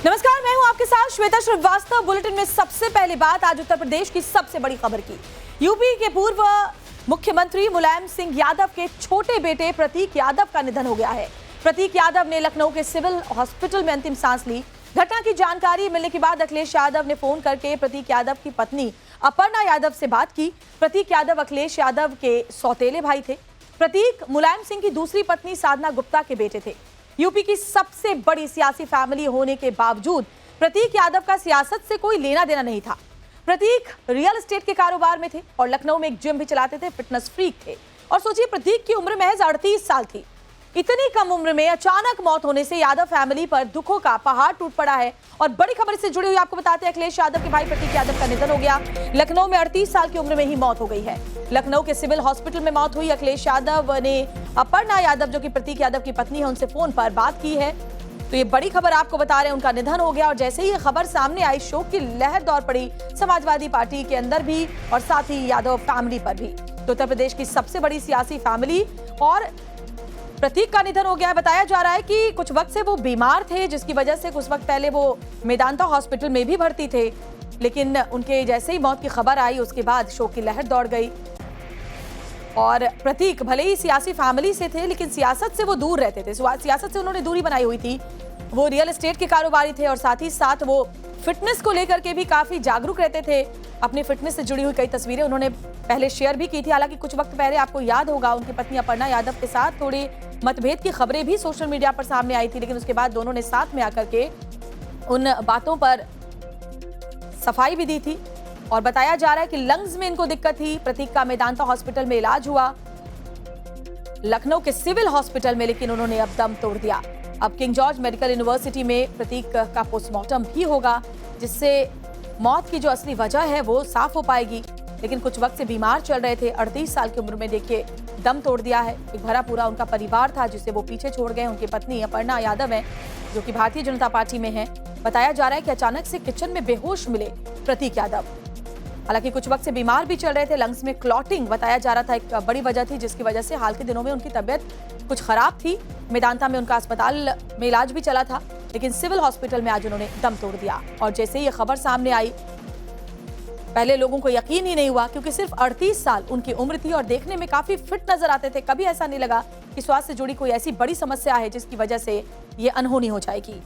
नमस्कार, मैं हूं आपके साथ श्वेता श्रीवास्तव। बुलेटिन में सबसे पहले बात आज उत्तर प्रदेश की सबसे बड़ी खबर की। यूपी के पूर्व मुख्यमंत्री मुलायम सिंह यादव के छोटे बेटे प्रतीक यादव का निधन हो गया है। प्रतीक यादव ने लखनऊ के सिविल हॉस्पिटल में अंतिम सांस ली। घटना की जानकारी मिलने के बाद अखिलेश यादव ने फोन करके प्रतीक यादव की पत्नी अपर्णा यादव से बात की। प्रतीक यादव अखिलेश यादव के सौतेले भाई थे। प्रतीक मुलायम सिंह की दूसरी पत्नी साधना गुप्ता के बेटे थे। यूपी की सबसे बड़ी सियासी फैमिली होने के बावजूद प्रतीक यादव का सियासत से कोई लेना देना नहीं था। प्रतीक रियल एस्टेट के कारोबार में थे और लखनऊ में एक जिम भी चलाते थे, फिटनेस फ्रीक थे। और सोचिए, प्रतीक की उम्र महज 38 साल थी। इतनी कम उम्र में अचानक मौत होने से यादव फैमिली पर दुखों का पहाड़ टूट पड़ा है। और बड़ी खबर से जुड़ी हुई आपको बताते हैं, अखिलेश यादव के भाई प्रतीक यादव का निधन हो गया। लखनऊ में 38 साल की उम्र में ही मौत हो गई है। लखनऊ के सिविल हॉस्पिटल में मौत हुई। अखिलेश यादव ने अपर्णा यादव, जो कि प्रतीक यादव की पत्नी है, उनसे फोन पर बात की है। तो ये बड़ी खबर आपको बता रहे हैं, उनका निधन हो गया। और जैसे ही ये खबर सामने आई, शोक की लहर दौड़ पड़ी समाजवादी पार्टी के अंदर भी और साथ ही यादव फैमिली पर भी। तो उत्तर प्रदेश की सबसे बड़ी सियासी फैमिली और प्रतीक का निधन हो गया है। बताया जा रहा है कि कुछ वक्त से वो बीमार थे, जिसकी वजह से कुछ वक्त पहले वो मेदांता हॉस्पिटल में भी भर्ती थे। लेकिन उनके जैसे ही मौत की खबर आई, उसके बाद शोक की लहर दौड़ गई। और प्रतीक भले ही सियासी फैमिली से थे, लेकिन सियासत से वो दूर रहते थे। सियासत से उन्होंने दूरी बनाई हुई थी। वो रियल एस्टेट के कारोबारी थे और साथ ही साथ वो फिटनेस को लेकर के भी काफी जागरूक रहते थे। अपनी फिटनेस से जुड़ी हुई कई तस्वीरें उन्होंने पहले शेयर भी की थी। हालांकि कुछ वक्त पहले आपको याद होगा, उनकी पत्नी अपर्णा यादव के साथ थोड़ी मतभेद की खबरें भी सोशल मीडिया पर सामने आई थी। लेकिन उसके बाद दोनों ने साथ में आकर के उन बातों पर सफाई भी दी थी। और बताया जा रहा है कि लंग्स में इनको दिक्कत थी। प्रतीक का मेदांता हॉस्पिटल में इलाज हुआ, लखनऊ के सिविल हॉस्पिटल में, लेकिन उन्होंने अब दम तोड़ दिया। अब किंग जॉर्ज मेडिकल यूनिवर्सिटी में प्रतीक का पोस्टमार्टम भी होगा, जिससे मौत की जो असली वजह है वो साफ हो पाएगी। लेकिन कुछ वक्त से बीमार चल रहे थे। 38 साल की उम्र में देखिए दम तोड़ दिया है। एक भरा पूरा उनका परिवार था जिसे वो पीछे छोड़ गए। उनकी पत्नी अपर्णा यादव है, जो कि भारतीय जनता पार्टी में है। बताया जा रहा है कि अचानक से किचन में बेहोश मिले प्रतीक यादव। हालांकि कुछ वक्त से बीमार भी चल रहे थे। लंग्स में क्लॉटिंग बताया जा रहा था एक बड़ी वजह थी, जिसकी वजह से हाल के दिनों में उनकी तबीयत कुछ खराब थी। मेदांता में उनका अस्पताल में इलाज भी चला था, लेकिन सिविल हॉस्पिटल में आज उन्होंने दम तोड़ दिया। और जैसे ही ये खबर सामने आई, पहले लोगों को यकीन ही नहीं हुआ, क्योंकि सिर्फ 38 साल उनकी उम्र थी और देखने में काफी फिट नजर आते थे। कभी ऐसा नहीं लगा कि स्वास्थ्य से जुड़ी कोई ऐसी बड़ी समस्या है जिसकी वजह से ये अनहोनी हो जाएगी।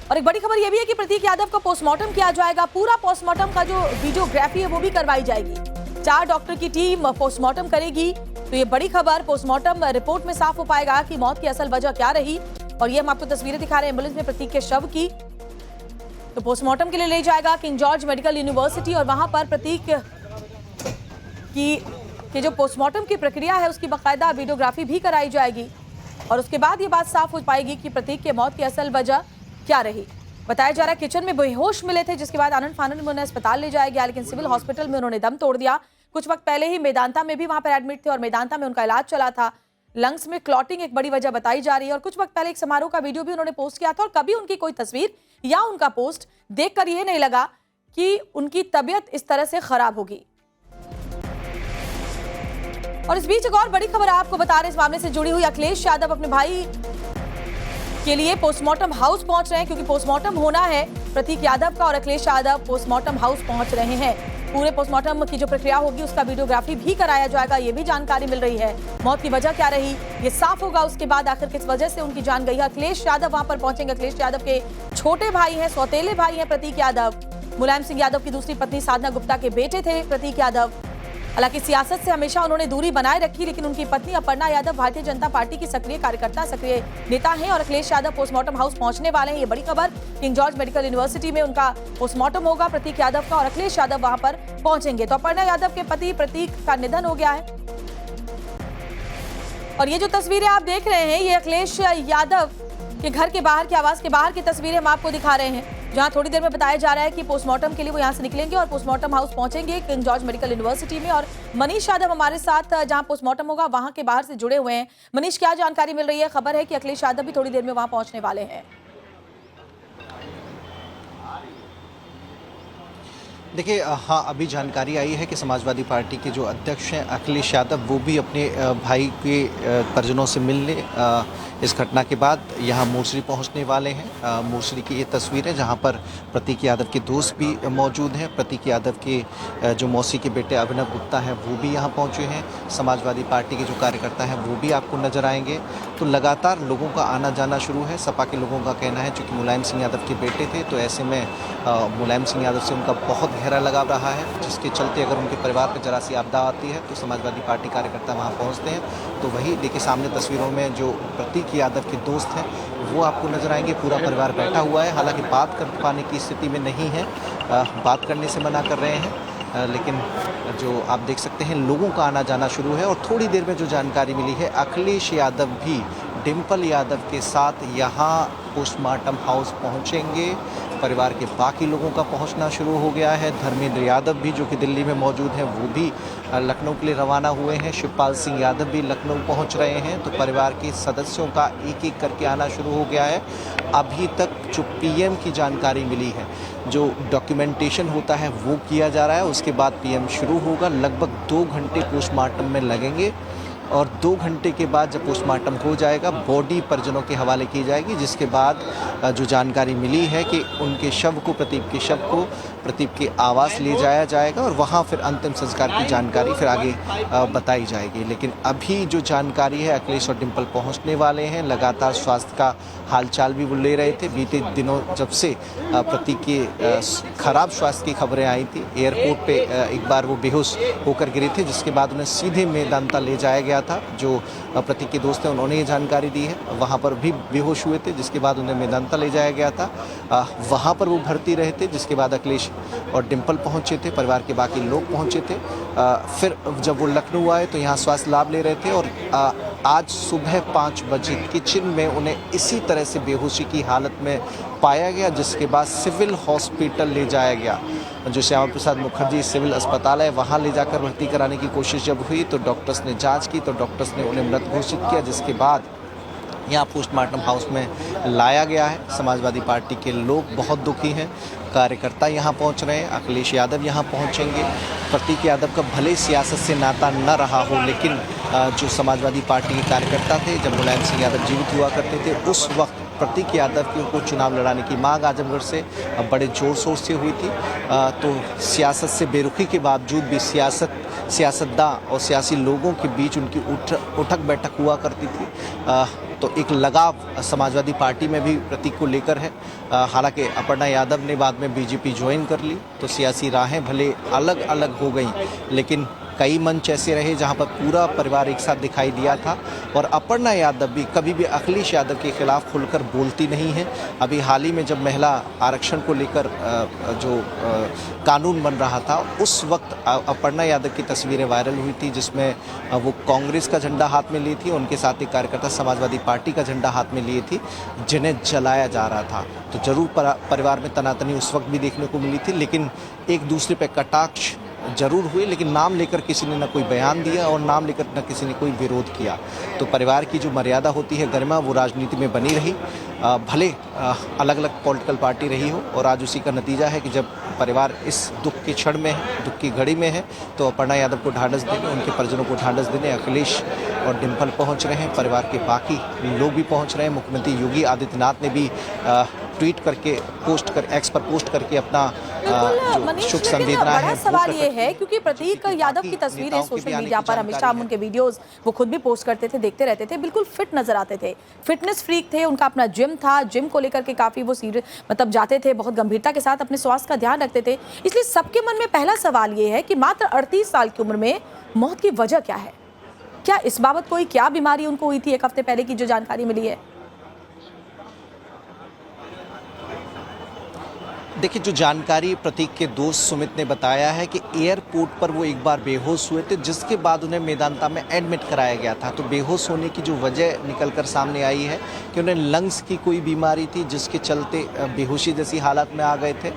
और एक बड़ी खबर यह भी है कि प्रतीक यादव का पोस्टमार्टम किया जाएगा। पूरा पोस्टमार्टम का जो वीडियोग्राफी है वो भी करवाई जाएगी। 4 डॉक्टर की टीम पोस्टमार्टम करेगी। तो ये बड़ी खबर, पोस्टमार्टम रिपोर्ट में साफ हो पाएगा कि मौत की असल वजह क्या रही। और ये हम आपको तस्वीरें दिखा रहे हैं एम्बुलेंस में प्रतीक के शव की। तो पोस्टमार्टम के लिए ले जाएगा किंग जॉर्ज मेडिकल यूनिवर्सिटी और वहां पर प्रतीक की जो पोस्टमार्टम की प्रक्रिया है उसकी बाकायदा वीडियोग्राफी भी कराई जाएगी। और उसके बाद ये बात साफ हो पाएगी कि प्रतीक के मौत की असल वजह क्या रही। बताया जा रहा है किचन में बेहोश मिले थे, जिसके बाद आनंद फानंद में उन्हें अस्पताल ले जाया गया, लेकिन सिविल हॉस्पिटल में उन्होंने दम तोड़ दिया। कुछ वक्त पहले ही मेदांता में भी वहां पर एडमिट थे और मेदांता में उनका इलाज चला था। लंग्स में क्लॉटिंग एक बड़ी वजह बताई जा रही है। और कुछ वक्त पहले एक समारोह का वीडियो भी उन्होंने पोस्ट किया था और कभी उनकी कोई तस्वीर या उनका पोस्ट देखकर यह नहीं लगा कि उनकी तबीयत इस तरह से खराब होगी। और इस बीच एक और बड़ी खबर आपको बता रहे, इस मामले से जुड़ी हुई। अखिलेश यादव अपने भाई के लिए पोस्टमार्टम हाउस पहुंच रहे हैं, क्योंकि पोस्टमार्टम होना है प्रतीक यादव का और अखिलेश यादव पोस्टमार्टम हाउस पहुंच रहे हैं। पूरे पोस्टमार्टम की जो प्रक्रिया होगी उसका वीडियोग्राफी भी कराया जाएगा। ये भी जानकारी मिल रही है। मौत की वजह क्या रही ये साफ होगा। उसके बाद आखिर किस वजह से उनकी जान गई है। अखिलेश यादव वहां पर पहुंचेंगे। अखिलेश यादव के छोटे भाई हैं, सौतेले भाई हैं प्रतीक यादव। मुलायम सिंह यादव की दूसरी पत्नी साधना गुप्ता के बेटे थे प्रतीक यादव। हालांकि सियासत से हमेशा उन्होंने दूरी बनाए रखी, लेकिन उनकी पत्नी अपर्णा यादव भारतीय जनता पार्टी की सक्रिय कार्यकर्ता, सक्रिय नेता हैं। और अखिलेश यादव पोस्टमार्टम हाउस पहुंचने वाले हैं। ये बड़ी खबर, किंग जॉर्ज मेडिकल यूनिवर्सिटी में उनका पोस्टमार्टम होगा प्रतीक यादव का और अखिलेश यादव वहां पर पहुंचेंगे। तो अपर्णा यादव के पति प्रतीक का निधन हो गया है। और ये जो तस्वीरें आप देख रहे हैं, ये अखिलेश यादव के घर के बाहर के आवास के बाहर की तस्वीरें हम आपको दिखा रहे हैं, जहां थोड़ी देर में बताया जा रहा है कि पोस्टमार्टम के लिए वो यहां से निकलेंगे और पोस्टमार्टम हाउस पहुंचेंगे किंग जॉर्ज मेडिकल यूनिवर्सिटी में। और मनीष यादव हमारे साथ जहां पोस्टमार्टम होगा वहां के बाहर से जुड़े हुए हैं। मनीष, क्या जानकारी मिल रही है? खबर है कि अखिलेश यादव भी थोड़ी देर में वहां पहुंचने वाले हैं। देखिए, हाँ, अभी जानकारी आई है कि समाजवादी पार्टी के जो अध्यक्ष हैं अखिलेश यादव, वो भी अपने भाई के परिजनों से मिलने इस घटना के बाद यहाँ मूर्छरी पहुँचने वाले हैं। मूर्छरी की ये तस्वीर है जहाँ पर प्रतीक यादव के दोस्त भी मौजूद हैं। प्रतीक यादव के जो मौसी के बेटे अभिनव गुप्ता हैं वो भी यहाँ पहुँचे हैं। समाजवादी पार्टी के जो कार्यकर्ता हैं वो भी आपको नजर आएंगे। तो लगातार लोगों का आना जाना शुरू है। सपा के लोगों का कहना है चूँकि मुलायम सिंह यादव के बेटे थे तो ऐसे में मुलायम सिंह यादव से उनका बहुत गहरा लगाव रहा है, जिसके चलते अगर उनके परिवार पर जरा सी आपदा आती है तो समाजवादी पार्टी कार्यकर्ता वहाँ पहुँचते हैं। तो वही देखिए सामने तस्वीरों में जो प्रतीक यादव के दोस्त हैं वो आपको नजर आएंगे। पूरा परिवार बैठा हुआ है, हालांकि बात कर पाने की स्थिति में नहीं है, बात करने से मना कर रहे हैं, लेकिन जो आप देख सकते हैं लोगों का आना जाना शुरू है। और थोड़ी देर में जो जानकारी मिली है अखिलेश यादव भी डिम्पल यादव के साथ यहाँ पोस्टमार्टम हाउस पहुँचेंगे। परिवार के बाकी लोगों का पहुंचना शुरू हो गया है। धर्मेंद्र यादव भी जो कि दिल्ली में मौजूद हैं वो भी लखनऊ के लिए रवाना हुए हैं। शिवपाल सिंह यादव भी लखनऊ पहुंच रहे हैं। तो परिवार के सदस्यों का एक एक करके आना शुरू हो गया है। अभी तक जो पीएम की जानकारी मिली है, जो डॉक्यूमेंटेशन होता है वो किया जा रहा है, उसके बाद पीएम शुरू होगा। लगभग 2 घंटे पोस्टमार्टम में लगेंगे और 2 घंटे के बाद जब पोस्टमार्टम हो जाएगा बॉडी परिजनों के हवाले की जाएगी, जिसके बाद जो जानकारी मिली है कि उनके शव को प्रतीक के आवास ले जाया जाएगा और वहाँ फिर अंतिम संस्कार की जानकारी फिर आगे बताई जाएगी। लेकिन अभी जो जानकारी है अखिलेश और डिम्पल पहुँचने वाले हैं। लगातार स्वास्थ्य का हालचाल भी वो ले रहे थे। बीते दिनों जब से प्रतीक के खराब स्वास्थ्य की खबरें आई थी, एयरपोर्ट पे एक बार वो बेहोश होकर गिरे थे, जिसके बाद उन्हें सीधे मेदांता ले जाया गया था। जो प्रतीक के दोस्त हैं उन्होंने ये जानकारी दी है। वहाँ पर भी बेहोश हुए थे, जिसके बाद उन्हें मेदांता ले जाया गया था। वहाँ पर वो भर्ती रहे थे, जिसके बाद अखिलेश और डिम्पल पहुँचे थे, परिवार के बाकी लोग पहुँचे थे। फिर जब वो लखनऊ आए तो यहाँ स्वास्थ्य लाभ ले रहे थे और आज सुबह 5 बजे किचन में उन्हें इसी तरह से बेहोशी की हालत में पाया गया, जिसके बाद सिविल हॉस्पिटल ले जाया गया। जो श्यामा प्रसाद मुखर्जी सिविल अस्पताल है वहाँ ले जाकर भर्ती कराने की कोशिश जब हुई तो डॉक्टर्स ने जांच की तो डॉक्टर्स ने उन्हें मृत घोषित किया, जिसके बाद यहाँ पोस्टमार्टम हाउस में लाया गया है। समाजवादी पार्टी के लोग बहुत दुखी हैं, कार्यकर्ता यहाँ पहुँच रहे हैं। अखिलेश यादव यहाँ पहुँचेंगे। प्रतीक यादव का भले सियासत से नाता न रहा हो, लेकिन जो समाजवादी पार्टी के कार्यकर्ता थे, जब मुलायम सिंह यादव जीवित हुआ करते थे उस वक्त प्रतीक यादव को चुनाव लड़ाने की मांग आजमगढ़ से बड़े जोर शोर से हुई थी। तो सियासत से बेरुखी के बावजूद भी सियासतदान और सियासी लोगों के बीच उनकी उठक बैठक हुआ करती थी। तो एक लगाव समाजवादी पार्टी में भी प्रतीक को लेकर है। हालांकि अपर्णा यादव ने बाद में बीजेपी ज्वाइन कर ली तो सियासी राहें भले अलग अलग हो गईं, लेकिन कई मंच ऐसे रहे जहां पर पूरा परिवार एक साथ दिखाई दिया था। और अपर्णा यादव भी कभी भी अखिलेश यादव के खिलाफ खुलकर बोलती नहीं है। अभी हाल ही में जब महिला आरक्षण को लेकर जो कानून बन रहा था उस वक्त अपर्णा यादव की तस्वीरें वायरल हुई थी, जिसमें वो कांग्रेस का झंडा हाथ में ली थी, उनके साथ एक कार्यकर्ता समाजवादी पार्टी का झंडा हाथ में लिए थी, जिन्हें जलाया जा रहा था। तो जरूर परिवार में तनातनी उस वक्त भी देखने को मिली थी, लेकिन एक दूसरे पर कटाक्ष जरूर हुए, लेकिन नाम लेकर किसी ने न कोई बयान दिया और नाम लेकर न किसी ने कोई विरोध किया। तो परिवार की जो मर्यादा होती है, गरिमा, वो राजनीति में बनी रही, भले अलग अलग पॉलिटिकल पार्टी रही हो। और आज उसी का नतीजा है कि जब परिवार इस दुख के क्षण में है, दुख की घड़ी में है, तो अपर्णा यादव को ढांढस देने, उनके परिजनों को ढांढस देने अखिलेश और डिम्पल पहुंच रहे हैं। परिवार के बाकी लोग भी पहुंच रहे हैं। मुख्यमंत्री योगी आदित्यनाथ ने भी ट्वीट करके एक्स पर पोस्ट करके अपना जो शुभ संवेदना है। सवाल ये है क्योंकि प्रतीक यादव की तस्वीरें सोशल मीडिया पर हमेशा हम उनके वीडियोस वो खुद भी पोस्ट करते थे, देखते रहते थे, बिल्कुल फिट नजर आते थे, फिटनेस फ्रीक थे, उनका अपना जिम था, जिम को लेकर के काफी वो सीरियस जाते थे, बहुत गंभीरता के साथ अपने स्वास्थ्य का ध्यान रखते थे। इसलिए सबके मन में पहला सवाल ये है कि मात्र 38 साल की उम्र में मौत की वजह क्या है? क्या इस बाबत कोई क्या बीमारी उनको हुई थी? एक हफ्ते पहले की जो जानकारी मिली है। देखिए, जो जानकारी प्रतीक के दोस्त सुमित ने बताया है कि एयरपोर्ट पर वो एक बार बेहोश हुए थे, जिसके बाद उन्हें मेदांता में एडमिट कराया गया था। तो बेहोश होने की जो वजह निकलकर सामने आई है कि उन्हें लंग्स की कोई बीमारी थी, जिसके चलते बेहोशी जैसी हालत में आ गए थे।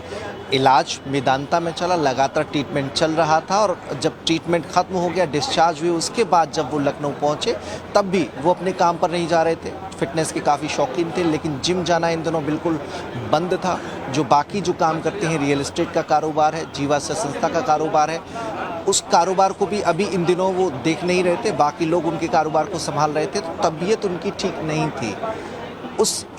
इलाज मेदांता में चला, लगातार ट्रीटमेंट चल रहा था और जब ट्रीटमेंट खत्म हो गया, डिस्चार्ज हुए, उसके बाद जब वो लखनऊ पहुंचे तब भी वो अपने काम पर नहीं जा रहे थे। फिटनेस के काफ़ी शौकीन थे, लेकिन जिम जाना इन दिनों बिल्कुल बंद था। जो बाकी जो काम करते हैं, रियल एस्टेट का कारोबार है, जीवाश्म संस्था का कारोबार है, उस कारोबार को भी अभी इन दिनों वो देख नहीं रहे थे, बाकी लोग उनके कारोबार को संभाल रहे थे, तो तबीयत उनकी ठीक नहीं थी।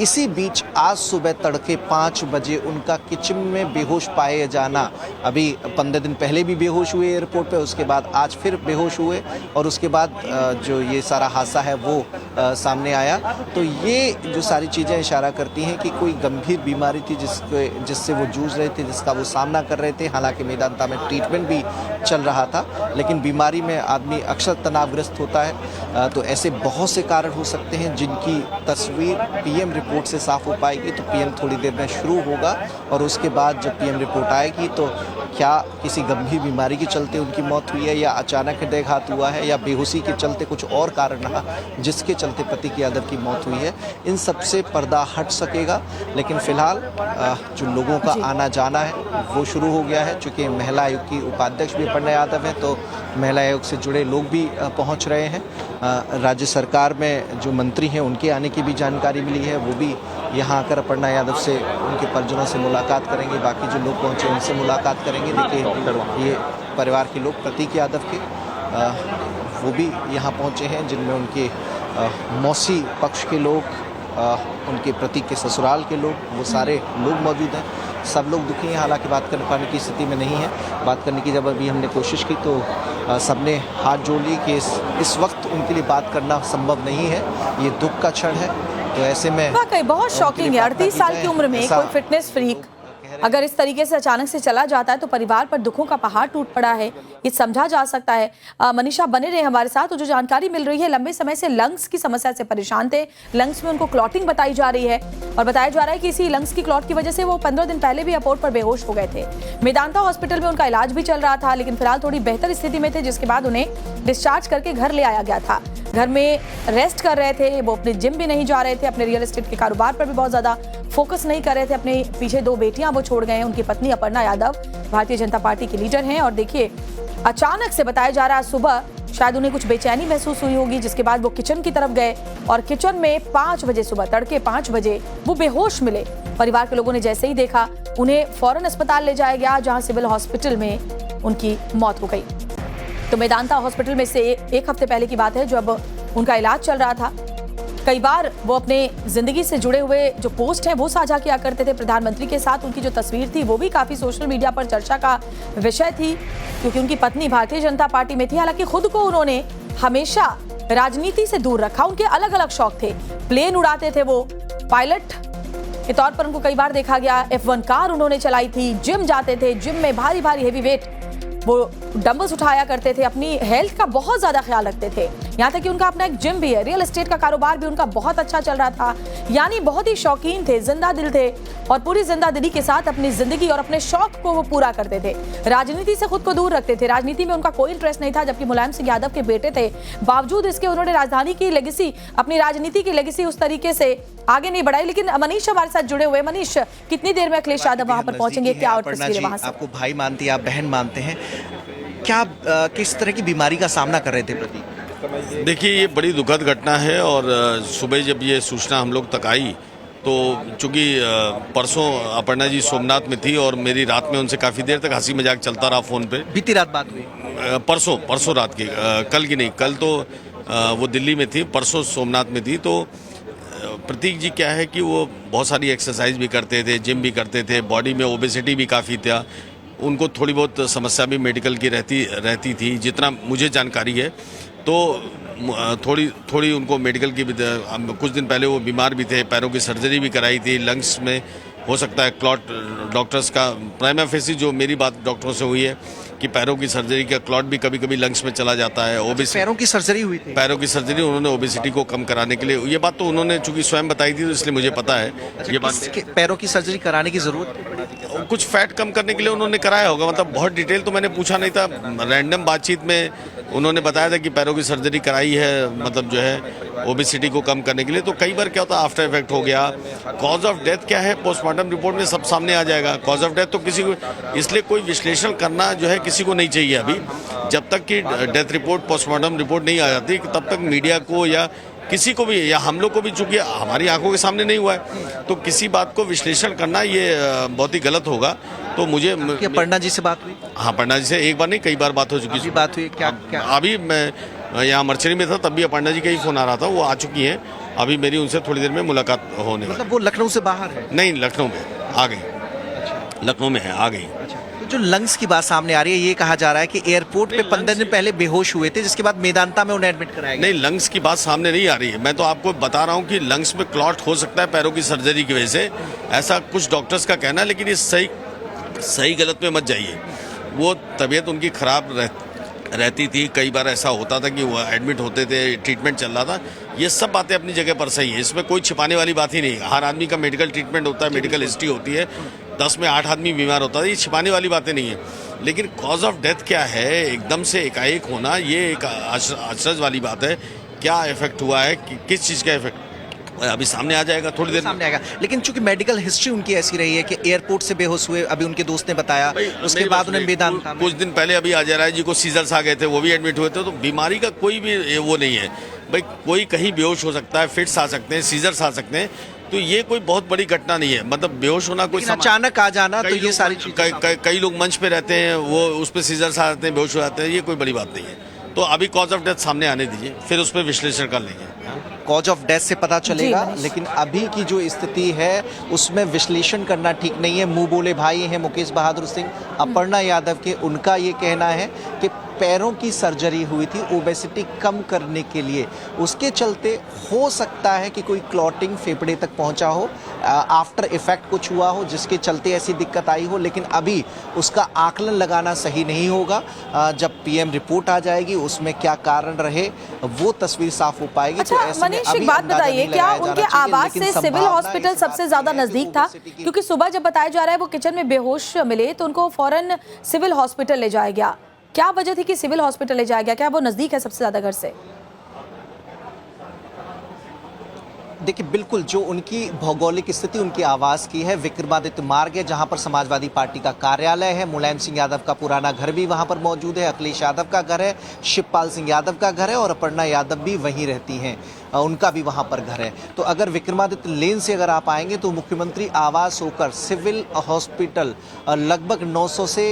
इसी बीच आज सुबह तड़के 5 बजे उनका किचन में बेहोश पाए जाना, अभी 15 दिन पहले भी बेहोश हुए एयरपोर्ट पे, उसके बाद आज फिर बेहोश हुए और उसके बाद जो ये सारा हादसा है वो सामने आया। तो ये जो सारी चीज़ें इशारा करती हैं कि कोई गंभीर बीमारी थी जिससे वो जूझ रहे थे, जिसका वो सामना कर रहे थे। हालांकि मेदांता में ट्रीटमेंट भी चल रहा था, लेकिन बीमारी में आदमी अक्सर तनावग्रस्त होता है। तो ऐसे बहुत से कारण हो सकते हैं जिनकी तस्वीर पीएम रिपोर्ट से साफ हो पाएगी। तो पीएम थोड़ी देर में शुरू होगा और उसके बाद जब पीएम रिपोर्ट आएगी तो क्या किसी गंभीर बीमारी के चलते उनकी मौत हुई है, या अचानक हृदयाघात हुआ है, या बेहोशी के चलते कुछ और कारण रहा जिसके चलते प्रतीक यादव की मौत हुई है, इन सब से पर्दा हट सकेगा। लेकिन फिलहाल जो लोगों का आना जाना है वो शुरू हो गया है। चूँकि महिला आयोग की उपाध्यक्ष भी अपर्णा यादव है, तो महिला आयोग से जुड़े लोग भी पहुँच रहे हैं। राज्य सरकार में जो मंत्री हैं उनके आने की भी जानकारी मिली है, वो भी यहाँ आकर अपर्णा यादव से, उनके परिजनों से मुलाकात करेंगे। बाकी जो लोग पहुँचे उनसे मुलाकात करेंगे। देखिए ये परिवार के लोग प्रतीक यादव के वो भी यहाँ पहुँचे हैं, जिनमें उनके मौसी पक्ष के लोग, उनके प्रतीक के ससुराल के लोग, वो सारे लोग मौजूद हैं। सब लोग दुखी हैं, हालांकि बात कर पाने की स्थिति में नहीं है। बात करने की जब अभी हमने कोशिश की तो सबने हाथ जोड़ ली कि इस वक्त उनके लिए बात करना संभव नहीं है, ये दुख का क्षण है। तो ऐसे में वाकई बहुत शॉकिंग है। 38 साल की उम्र में कोई फिटनेस फ्रीक अगर इस तरीके से अचानक से चला जाता है तो परिवार पर दुखों का पहाड़ टूट पड़ा है, ये समझा जा सकता है। मनीषा बने रहे हमारे साथ। तो जो जानकारी मिल रही है, लंबे समय से लंग्स की समस्या से परेशान थे, लंग्स में उनको क्लॉटिंग बताई जा रही है और बताया जा रहा है कि इसी लंग्स की क्लॉट की वजह से वो 15 दिन पहले भी एयरपोर्ट पर बेहोश हो गए थे। मेदांता हॉस्पिटल में उनका इलाज भी चल रहा था, लेकिन फिलहाल थोड़ी बेहतर स्थिति में थे, जिसके बाद उन्हें डिस्चार्ज करके घर ले आया गया था। घर में रेस्ट कर रहे थे, वो अपने जिम भी नहीं जा रहे थे, अपने रियल एस्टेट के कारोबार पर भी बहुत ज्यादा फोकस नहीं कर रहे थे। अपने पीछे 2 बेटियां वो छोड़ गए हैं। उनकी पत्नी अपर्णा यादव भारतीय जनता पार्टी की लीडर हैं और देखिए अचानक से बताया जा रहा है सुबह शायद उन्हें कुछ बेचैनी महसूस हुई होगी, जिसके बाद वो किचन की तरफ गए और किचन में 5 बजे सुबह तड़के 5 बजे वो बेहोश मिले। परिवार के लोगों ने जैसे ही देखा उन्हें फौरन अस्पताल ले जाया गया, जहां सिविल हॉस्पिटल में उनकी मौत हो गई। तो मेदांता हॉस्पिटल में से 1 हफ्ते पहले की बात है जब उनका इलाज चल रहा था। कई बार वो अपने जिंदगी से जुड़े हुए जो पोस्ट हैं वो साझा किया करते थे प्रधानमंत्री के साथ। उनकी जो तस्वीर थी वो भी काफी सोशल मीडिया पर चर्चा का विषय थी, क्योंकि उनकी पत्नी भारतीय जनता पार्टी में थी। हालांकि खुद को उन्होंने हमेशा राजनीति से दूर रखा। उनके अलग अलग शौक थे, प्लेन उड़ाते थे, वो पायलट के तौर पर उनको कई बार देखा गया। F1 कार उन्होंने चलाई थी, जिम जाते थे, जिम में भारी भारी हेवी वेट वो डंबल्स उठाया करते थे, अपनी हेल्थ का बहुत ज्यादा ख्याल रखते थे। यहाँ तक कि उनका अपना एक जिम भी है, रियल एस्टेट का कारोबार भी उनका बहुत अच्छा चल रहा था। यानी बहुत ही शौकीन थे, जिंदा दिल थे और पूरी जिंदा दिली के साथ अपनी जिंदगी और अपने शौक को वो पूरा करते थे। राजनीति से खुद को दूर रखते थे, राजनीति में उनका कोई इंटरेस्ट नहीं था। जबकि मुलायम सिंह यादव के बेटे थे, बावजूद इसके उन्होंने राजधानी की लेगेसी, अपनी राजनीति की लेगेसी उस तरीके से आगे नहीं बढ़ाई। लेकिन मनीष हमारे साथ जुड़े हुए। मनीष, कितनी देर में अखिलेश यादव वहां पर पहुंचेंगे, क्या और तस्वीरें वहां से? आपको भाई मानती है, आप बहन मानते हैं, क्या किस तरह की बीमारी का सामना कर रहे थे प्रतीक? देखिए, ये बड़ी दुखद घटना है और सुबह जब ये सूचना हम लोग तक आई तो चूंकि परसों अपर्णा जी सोमनाथ में थी और मेरी रात में उनसे काफ़ी देर तक हंसी मजाक चलता रहा फ़ोन पे। बीती रात बात हुई? परसों रात की, कल की नहीं। कल तो वो दिल्ली में थी, परसों सोमनाथ में थी। तो प्रतीक जी क्या है कि वो बहुत सारी एक्सरसाइज भी करते थे, जिम भी करते थे, बॉडी में ओबेसिटी भी काफ़ी था, उनको थोड़ी बहुत समस्या भी मेडिकल की रहती थी, जितना मुझे जानकारी है। तो थोड़ी उनको मेडिकल की भी, कुछ दिन पहले वो बीमार भी थे, पैरों की सर्जरी भी कराई थी, लंग्स में हो सकता है क्लॉट, डॉक्टर्स का प्राइमा फेसी जो मेरी बात डॉक्टरों से हुई है कि पैरों की सर्जरी का क्लॉट भी कभी कभी लंग्स में चला जाता है। ओबेसिटी, पैरों की सर्जरी हुई थी? पैरों की सर्जरी उन्होंने ओबेसिटी को कम कराने के लिए, ये बात तो उन्होंने चूंकि स्वयं बताई थी तो इसलिए मुझे पता है। ये बात, पैरों की सर्जरी कराने की जरूरत कुछ फैट कम करने के लिए उन्होंने कराया होगा, मतलब बहुत डिटेल तो मैंने पूछा नहीं था। रैंडम बातचीत में उन्होंने बताया था कि पैरों की सर्जरी कराई है, मतलब जो है ओबेसिटी को कम करने के लिए। तो कई बार क्या होता है, आफ्टर इफेक्ट हो गया। कॉज ऑफ डेथ क्या है, पोस्टमार्टम रिपोर्ट में सब सामने आ जाएगा। कॉज ऑफ डेथ तो किसी को, इसलिए कोई विश्लेषण करना जो है किसी को नहीं चाहिए अभी, जब तक कि डेथ रिपोर्ट, पोस्टमार्टम रिपोर्ट नहीं आ जाती, तब तक मीडिया को या किसी को भी या हम लोग को भी, चूंकि हमारी आंखों के सामने नहीं हुआ है, तो किसी बात को विश्लेषण करना ये बहुत ही गलत होगा। तो मुझे क्या पन्ना जी से बात हुई? हाँ, पन्ना जी से एक बार नहीं कई बार बात हो चुकी है। बात हुई क्या? अभी मैं यहाँ मर्चरी में था, तब भी अपर्णा जी का ही फोन आ रहा था, वो आ चुकी हैं। अभी मेरी उनसे थोड़ी देर में मुलाकात होने वाली। मतलब वो लखनऊ से बाहर है? नहीं, लखनऊ में आ गई। लखनऊ में है, आ गई। तो जो लंग्स की बात सामने आ रही है, ये कहा जा रहा है कि एयरपोर्ट पे 15 दिन पहले बेहोश हुए थे, जिसके बाद मेदांता में उन्हें एडमिट कराया गया। नहीं, लंग्स की बात सामने नहीं आ रही है। मैं तो आपको बता रहा हूँ कि लंग्स में क्लॉट हो सकता है पैरों की सर्जरी की वजह से, ऐसा कुछ डॉक्टर्स का कहना है। लेकिन ये सही गलत में मत जाइए। वो तबीयत उनकी खराब रहती थी, कई बार ऐसा होता था कि वो एडमिट होते थे, ट्रीटमेंट चल रहा था। ये सब बातें अपनी जगह पर सही है, इसमें कोई छिपाने वाली बात ही नहीं है। हर आदमी का मेडिकल ट्रीटमेंट होता है, मेडिकल हिस्ट्री होती है। 10 में 8 आदमी बीमार होता है, ये छिपाने वाली बातें नहीं है। लेकिन कॉज ऑफ डेथ क्या है, एकदम से एकाएक होना, ये एक अचरज वाली बात है। क्या इफेक्ट हुआ है, किस चीज़ का इफेक्ट, अभी सामने आ जाएगा, थोड़ी देर सामने आएगा। लेकिन चूंकि मेडिकल हिस्ट्री उनकी ऐसी रही है कि एयरपोर्ट से बेहोश हुए, अभी उनके दोस्त ने बताया, उसके बाद उन्हें मेदांता में। कुछ दिन पहले अभी अजय राय जी को सीजर्स आ गए थे, वो भी एडमिट हुए थे। तो बीमारी का कोई भी वो नहीं है भाई, कोई कहीं बेहोश हो सकता है, फिट्स आ सकते हैं, सीजर्स आ सकते हैं। तो ये कोई बहुत बड़ी घटना नहीं है। मतलब बेहोश होना कोई अचानक आ जाना, तो ये सारी चीजें कई लोग मंच पे रहते हैं, वो उस पर सीजर्स आ जाते हैं, बेहोश हो जाते हैं, ये कोई बड़ी बात नहीं है। तो अभी कॉज ऑफ डेथ सामने आने दीजिए, फिर उस पर विश्लेषण कर लेंगे। कॉज ऑफ डेथ से पता चलेगा, लेकिन अभी की जो स्थिति है उसमें विश्लेषण करना ठीक नहीं है। मुंह बोले भाई हैं मुकेश बहादुर सिंह, अपर्णा यादव के, उनका ये कहना है कि पैरों की सर्जरी हुई थी ओबेसिटी कम करने के लिए, उसके चलते हो सकता है कि कोई क्लॉटिंग फेफड़े तक पहुंचा हो, आफ्टर इफेक्ट कुछ हुआ हो जिसके चलते ऐसी दिक्कत आई हो। लेकिन अभी उसका आकलन लगाना सही नहीं होगा। जब पीएम रिपोर्ट आ जाएगी उसमें क्या कारण रहे वो तस्वीर साफ हो पाएगी। अच्छा, तो मनीष एक बात बताइए, क्या उनके आवाज से सिविल हॉस्पिटल सबसे ज्यादा नजदीक था? क्योंकि सुबह जब बताया जा रहा है वो किचन में बेहोश मिले तो उनको फौरन सिविल हॉस्पिटल ले जाया गया। क्या वजह थी कि सिविल हॉस्पिटल ले जाया गया? क्या वो नजदीक है सबसे ज्यादा घर से? देखिए, बिल्कुल जो उनकी भौगोलिक स्थिति उनकी आवास की है, विक्रमादित्य मार्ग है जहां पर समाजवादी पार्टी का कार्यालय है, मुलायम सिंह यादव का पुराना घर भी वहां पर मौजूद है, अखिलेश यादव का घर है, शिवपाल सिंह यादव का घर है और अपर्णा यादव भी वहीं रहती हैं, उनका भी वहां पर घर है। तो अगर विक्रमादित्य लेन से अगर आप आएंगे तो मुख्यमंत्री आवास होकर सिविल हॉस्पिटल लगभग 900 से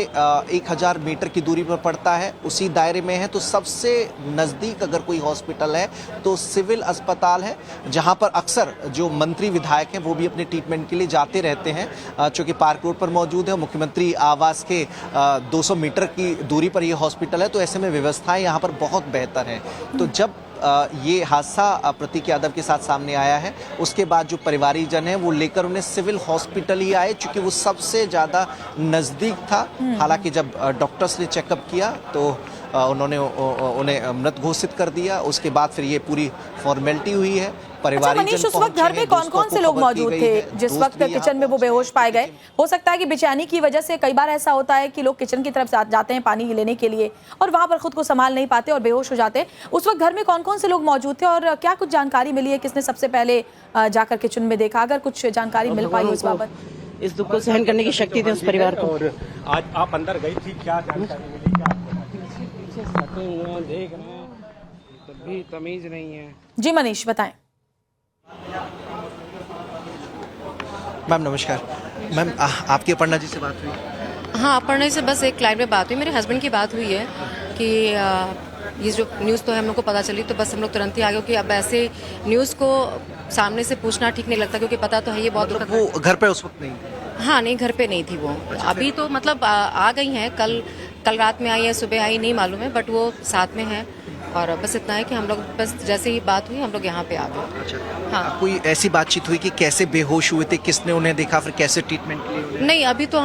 1000 मीटर की दूरी पर पड़ता है, उसी दायरे में है। तो सबसे नज़दीक अगर कोई हॉस्पिटल है तो सिविल अस्पताल है, जहां पर अक्सर जो मंत्री विधायक हैं वो भी अपने ट्रीटमेंट के लिए जाते रहते हैं, चूँकि पार्क रोड पर मौजूद है। मुख्यमंत्री आवास के 200 मीटर की दूरी पर यह हॉस्पिटल है, तो ऐसे में व्यवस्थाएं यहाँ पर बहुत बेहतर हैं। तो जब ये हादसा प्रतीक यादव के साथ सामने आया है, उसके बाद जो परिवारीजन हैं वो लेकर उन्हें सिविल हॉस्पिटल ही आए, चूँकि वो सबसे ज़्यादा नज़दीक था। हालांकि जब डॉक्टर्स ने चेकअप किया तो उन्होंने उन्हें मृत घोषित कर दिया। उसके बाद फिर ये पूरी फॉर्मेलिटी हुई है। अच्छा मनीष, उस वक्त घर में कौन कौन से लोग मौजूद थे जिस वक्त किचन में वो बेहोश पाए गए? हो सकता है कि बेचैनी की वजह से कई बार ऐसा होता है कि लोग किचन की तरफ जाते हैं पानी लेने के लिए और वहां पर खुद को संभाल नहीं पाते और बेहोश हो जाते हैं। उस वक्त घर में कौन कौन से लोग मौजूद थे और क्या कुछ जानकारी मिली है? किसने सबसे पहले जाकर किचन में देखा? अगर कुछ जानकारी मिल पाई इस बाबत। इस दुख को सहन करने की शक्ति थी उस परिवार को। और आज आप अंदर गई थी, क्या जानकारी मिली? देख रहे हैं तब भी तमीज नहीं है। जी मनीष बताएं। मैम नमस्कार। मैम आपकी अपर्णा जी से बात हुई? हाँ, अपर्णा से बस एक क्लाइंट में बात हुई, मेरे हस्बैंड की बात हुई है कि ये जो न्यूज़ तो है हम लोग को पता चली तो बस हम लोग तुरंत ही आ गए, क्योंकि अब ऐसे न्यूज़ को सामने से पूछना ठीक नहीं लगता, क्योंकि पता तो है ये बहुत मतलब वो घर पे उस वक्त नहीं थी? हाँ नहीं, घर पे नहीं थी वो। अभी तो मतलब आ गई हैं, कल रात में आई है, सुबह आई नहीं मालूम है, बट वो साथ में है। और बस इतना है कि हम लोग बस जैसे ही बात हुई हम लोग यहाँ पे आ गए। अच्छा, हाँ। कोई ऐसी बातचीत हुई कि कैसे बेहोश हुए थे, किसने उन्हें देखा, फिर कैसे ट्रीटमेंट के लिए? नहीं, अभी तो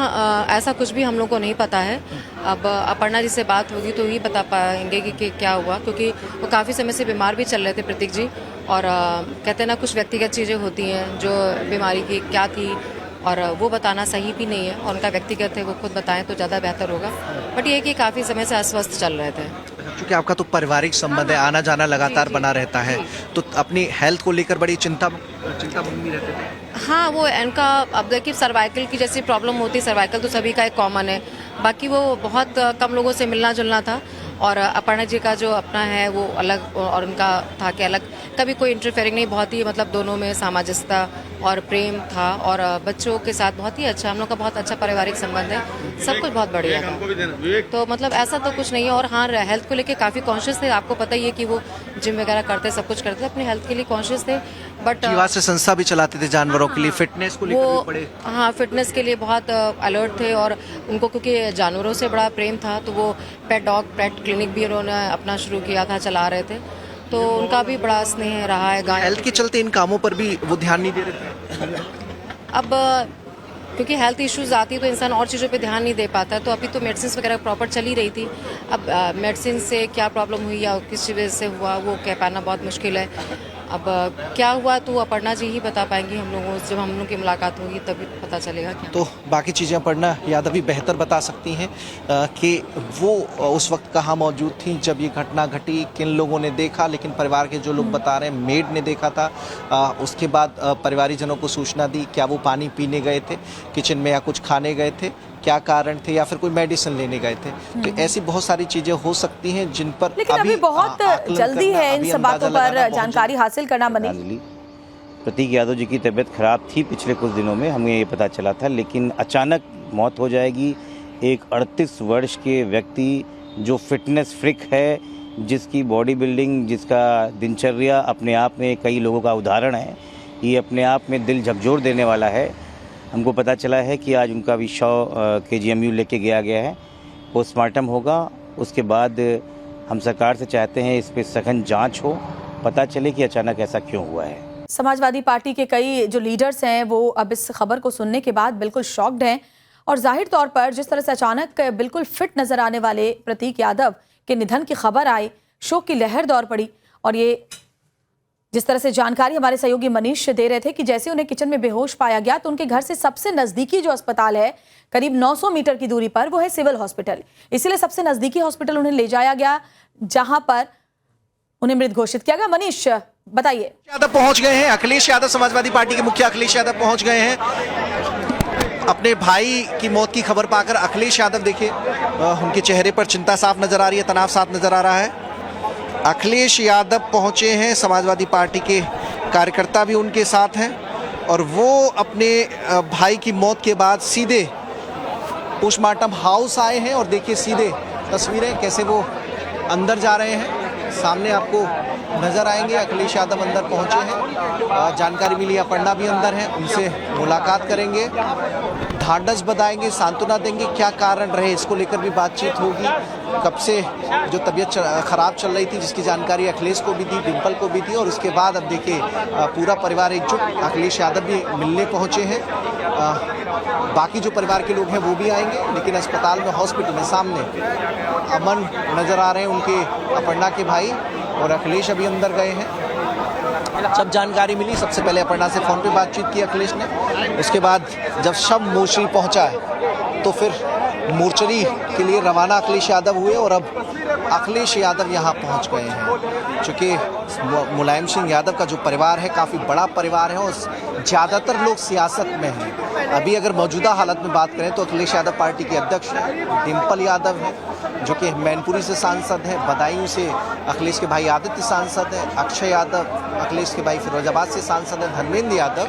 ऐसा कुछ भी हम लोग को नहीं पता है। अब अपर्णा जी से बात होगी तो ही बता पाएंगे कि क्या हुआ, क्योंकि वो काफ़ी समय से बीमार भी चल रहे थे प्रतीक जी। और कहते हैं ना, कुछ व्यक्तिगत चीज़ें होती हैं जो बीमारी की क्या थी और वो बताना सही भी नहीं है, और उनका व्यक्तिगत है, वो खुद बताएं तो ज़्यादा बेहतर होगा। बट ये कि काफ़ी समय से अस्वस्थ चल रहे थे। क्योंकि आपका तो पारिवारिक संबंध है, आना जाना लगातार बना रहता है, तो अपनी हेल्थ को लेकर बड़ी चिंता में रहते थे? हाँ, वो इनका अब देखिए सर्वाइकल की जैसी प्रॉब्लम होती है, सर्वाइकल तो सभी का एक कॉमन है, बाकी वो बहुत कम लोगों से मिलना जुलना था और अपर्णा जी का जो अपना है वो अलग और उनका था कि अलग, कभी कोई इंटरफेयरिंग नहीं, बहुत ही मतलब दोनों में सामंजस्यता और प्रेम था और बच्चों के साथ बहुत ही अच्छा, हम लोग का बहुत अच्छा पारिवारिक संबंध है, सब कुछ बहुत बढ़िया था। तो मतलब ऐसा तो कुछ नहीं है। और हाँ, हेल्थ को लेके काफ़ी कॉन्शियस थे, आपको पता ही है कि वो जिम वगैरह करते, सब कुछ करते, अपनी हेल्थ के लिए कॉन्शियस थे। बट जीवाश्म संस्था भी चलाते थे जानवरों के लिए, फिटनेस को लेकर भी पड़े। हाँ, फिटनेस के लिए बहुत अलर्ट थे और उनको क्योंकि जानवरों से बड़ा प्रेम था तो वो पेट क्लिनिक भी उन्होंने अपना शुरू किया था, चला रहे थे, तो उनका भी बड़ा स्नेह रहा है गाय। हेल्थ के चलते इन कामों पर भी वो ध्यान नहीं दे रहे थे। अब क्योंकि हेल्थ इश्यूज आती है तो इंसान और चीज़ों पे ध्यान नहीं दे पाता है, तो अभी तो मेडिसिन वगैरह प्रॉपर चल ही रही थी। अब मेडिसिन से क्या प्रॉब्लम हुई या किस वजह से हुआ वो कह पाना बहुत मुश्किल है। अब क्या हुआ तो अपर्णा जी ही बता पाएंगी, हम लोगों से जब हम लोग की मुलाकात होगी तभी पता चलेगा क्या। तो बाकी चीज़ें अपर्णा यादव भी बेहतर बता सकती हैं कि वो उस वक्त कहाँ मौजूद थी जब ये घटना घटी, किन लोगों ने देखा, लेकिन परिवार के जो लोग बता रहे हैं मेड ने देखा था। उसके बाद परिवारीजनों को सूचना दी, क्या वो पानी पीने गए थे किचन में या कुछ खाने गए थे, क्या कारण थे, या फिर कोई मेडिसिन लेने गए थे। तो ऐसी बहुत सारी चीजें हो सकती हैं जिन पर लेकिन अभी बहुत जल्दी है इन सब बातों पर जानकारी हासिल करना। मनीष, प्रतीक यादव जी की तबीयत खराब थी पिछले कुछ दिनों में, हमें ये पता चला था, लेकिन अचानक मौत हो जाएगी। एक 38 वर्ष के व्यक्ति जो फिटनेस फ्रिक है, जिसकी बॉडी बिल्डिंग, जिसका दिनचर्या अपने आप में कई लोगों का उदाहरण है, ये अपने आप में दिल झकझोर देने वाला है। हमको पता चला है कि आज उनका भी शव KGMU लेके गया है, पोस्टमार्टम होगा। उसके बाद हम सरकार से चाहते हैं इस पे सघन जांच हो, पता चले कि अचानक ऐसा क्यों हुआ है। समाजवादी पार्टी के कई जो लीडर्स हैं वो अब इस खबर को सुनने के बाद बिल्कुल शॉक्ड हैं और जाहिर तौर पर जिस तरह से अचानक बिल्कुल फिट नजर आने वाले प्रतीक यादव के निधन की खबर आई, शोक की लहर दौड़ पड़ी। और ये जिस तरह से जानकारी हमारे सहयोगी मनीष दे रहे थे कि जैसे उन्हें किचन में बेहोश पाया गया तो उनके घर से सबसे नजदीकी जो अस्पताल है करीब 900 मीटर की दूरी पर, वो है सिविल हॉस्पिटल। इसीलिए सबसे नजदीकी हॉस्पिटल उन्हें ले जाया गया जहां पर उन्हें मृत घोषित किया गया। मनीष बताइए। यादव पहुंच गए हैं, अखिलेश यादव, समाजवादी पार्टी के मुखिया अखिलेश यादव पहुंच गए हैं। अपने भाई की मौत की खबर पाकर अखिलेश यादव, देखिए उनके चेहरे पर चिंता साफ नजर आ रही है, तनाव साफ नजर आ रहा है। अखिलेश यादव पहुंचे हैं, समाजवादी पार्टी के कार्यकर्ता भी उनके साथ हैं और वो अपने भाई की मौत के बाद सीधे पोस्टमार्टम हाउस आए हैं। और देखिए सीधे तस्वीरें कैसे वो अंदर जा रहे हैं, सामने आपको नजर आएंगे। अखिलेश यादव अंदर पहुंचे हैं, जानकारी मिली अपर्णा भी अंदर है, उनसे मुलाकात करेंगे, ढांढस बताएंगे, सांत्वना देंगे, क्या कारण रहे इसको लेकर भी बातचीत होगी। कब से जो तबीयत खराब चल रही थी जिसकी जानकारी अखिलेश को भी दी, डिम्पल को भी दी, और उसके बाद अब देखिए पूरा परिवार एकजुट, अखिलेश यादव भी मिलने पहुंचे हैं, बाकी जो परिवार के लोग हैं वो भी आएंगे। लेकिन अस्पताल में, हॉस्पिटल में सामने अमन नजर आ रहे हैं उनके, अपर्णा के भाई, और अखिलेश अभी अंदर गए हैं। जब जानकारी मिली सबसे पहले अपर्णा से फ़ोन पे बातचीत की अखिलेश ने, उसके बाद जब शव मोर्चरी पहुंचा तो फिर मोर्चरी के लिए रवाना अखिलेश यादव हुए और अब अखिलेश यादव यहां पहुंच गए हैं। चूँकि मुलायम सिंह यादव का जो परिवार है काफ़ी बड़ा परिवार है और ज़्यादातर लोग सियासत में हैं। अभी अगर मौजूदा हालत में बात करें तो अखिलेश यादव पार्टी के अध्यक्ष हैं, डिम्पल यादव है जो कि मैनपुरी से सांसद है, बदायूं से अखिलेश के भाई आदित्य सांसद है, अक्षय यादव अखिलेश के भाई फिरोजाबाद से सांसद है, धर्मेंद्र यादव